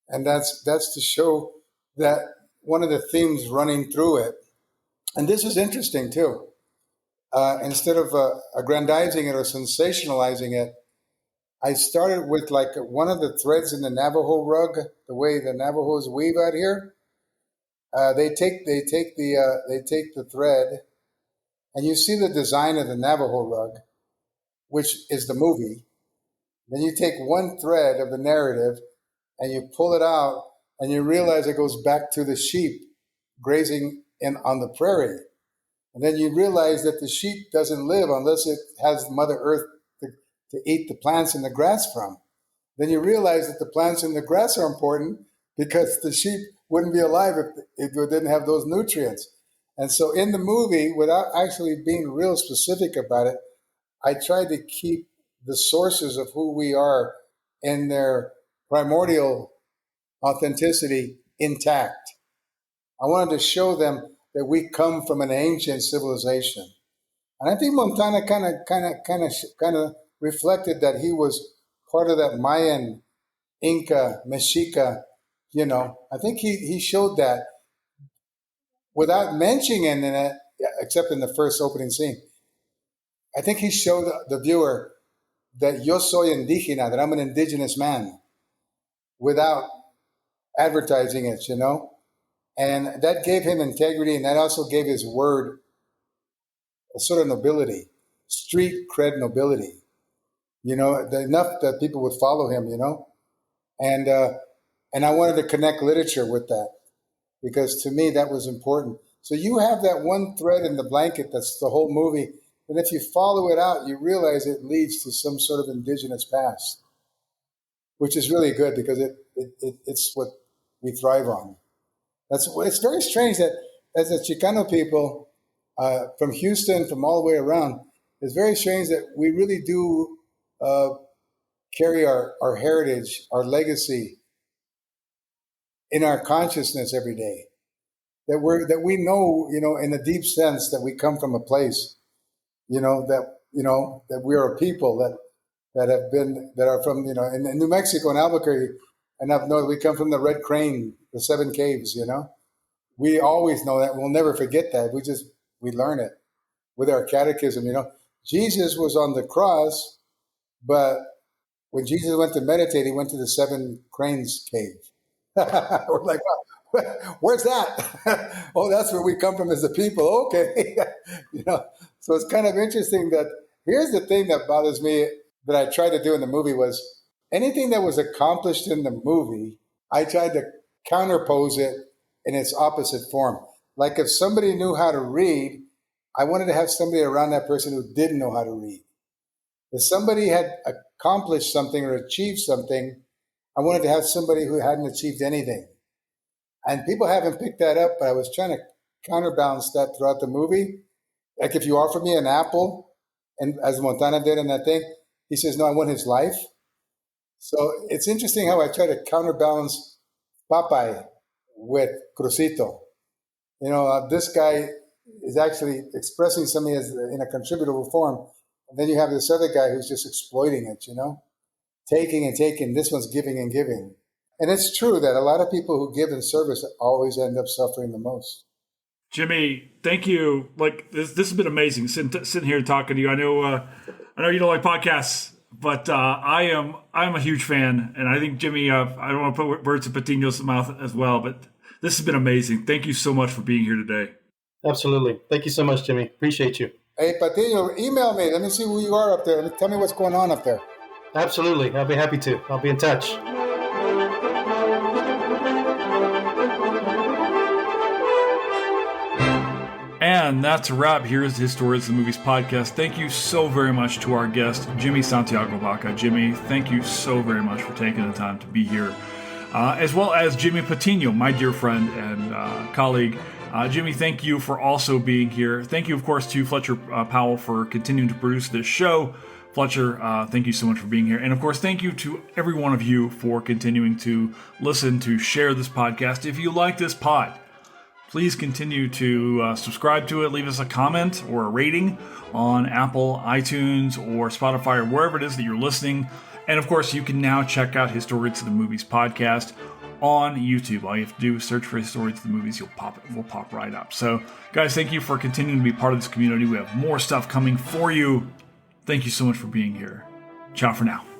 And that's to show that one of the themes running through it, and this is interesting too, instead of aggrandizing it or sensationalizing it, I started with like one of the threads in the Navajo rug, the way the Navajos weave out here. They take the thread, and you see the design of the Navajo rug, which is the movie. Then you take one thread of the narrative, and you pull it out, and you realize it goes back to the sheep grazing on the prairie. And then you realize that the sheep doesn't live unless it has Mother Earth to eat the plants and the grass from. Then you realize that the plants and the grass are important because the sheep wouldn't be alive if it didn't have those nutrients. And so in the movie, without actually being real specific about it, I tried to keep the sources of who we are in their primordial authenticity intact. I wanted to show them that we come from an ancient civilization. And I think Montana kind of reflected that he was part of that Mayan, Inca, Mexica, I think he showed that without mentioning it, except in the first opening scene. I think he showed the viewer that yo soy indígena, that I'm an indigenous man, without advertising it, And that gave him integrity, and that also gave his word a sort of nobility, street cred nobility, enough that people would follow him, and I wanted to connect literature with that, because to me that was important. So you have that one thread in the blanket that's the whole movie, and if you follow it out, you realize it leads to some sort of indigenous past, which is really good because it's what we thrive on. It's very strange that as a Chicano people from Houston, from all the way around, it's very strange that we really do carry our heritage, our legacy in our consciousness every day. That we know, in a deep sense, that we come from a place, that we are a people that are from, in New Mexico and Albuquerque, and up north, we come from the Red Crane, the Seven Caves, We always know that. We'll never forget that. We learn it with our catechism, Jesus was on the cross, but when Jesus went to meditate, he went to the Seven Cranes cave. We're like, well, where's that? Oh, that's where we come from as a people. Okay. So it's kind of interesting that here's the thing that bothers me that I tried to do in the movie was anything that was accomplished in the movie, I tried to counterpose it in its opposite form. Like if somebody knew how to read, I wanted to have somebody around that person who didn't know how to read. If somebody had accomplished something or achieved something, I wanted to have somebody who hadn't achieved anything. And people haven't picked that up, but I was trying to counterbalance that throughout the movie. Like if you offer me an apple, and as Montana did in that thing, he says, no, I want his life. So it's interesting how I try to counterbalance Popeye with Crucito. This guy is actually expressing something in a contributable form. And then you have this other guy who's just exploiting it, taking and taking. This one's giving and giving. And it's true that a lot of people who give in service always end up suffering the most. Jimmy, thank you. Like this has been amazing. Sitting here talking to you. I know you don't like podcasts, but I'm a huge fan, and I think Jimmy. I don't want to put words in Patiño's mouth as well, but this has been amazing. Thank you so much for being here today. Absolutely. Thank you so much, Jimmy. Appreciate you. Hey, Patiño, email me. Let me see who you are up there. Tell me what's going on up there. Absolutely. I'll be happy to. I'll be in touch. And that's a wrap. Here's the Historians of the Movies podcast. Thank you so very much to our guest, Jimmy Santiago Baca. Jimmy, thank you so very much for taking the time to be here. As well as Jimmy Patiño, my dear friend and colleague. Jimmy, thank you for also being here. Thank you, of course, to Fletcher Powell for continuing to produce this show. Fletcher, thank you so much for being here. And of course, thank you to every one of you for continuing to listen, to share this podcast. If you like this pod, please continue to subscribe to it, leave us a comment or a rating on Apple, iTunes, or Spotify, or wherever it is that you're listening. And of course, you can now check out Historians of the Movies podcast on YouTube. All you have to do is search for Historians of the Movies. We'll pop right up. So, guys, thank you for continuing to be part of this community. We have more stuff coming for you. Thank you so much for being here. Ciao for now.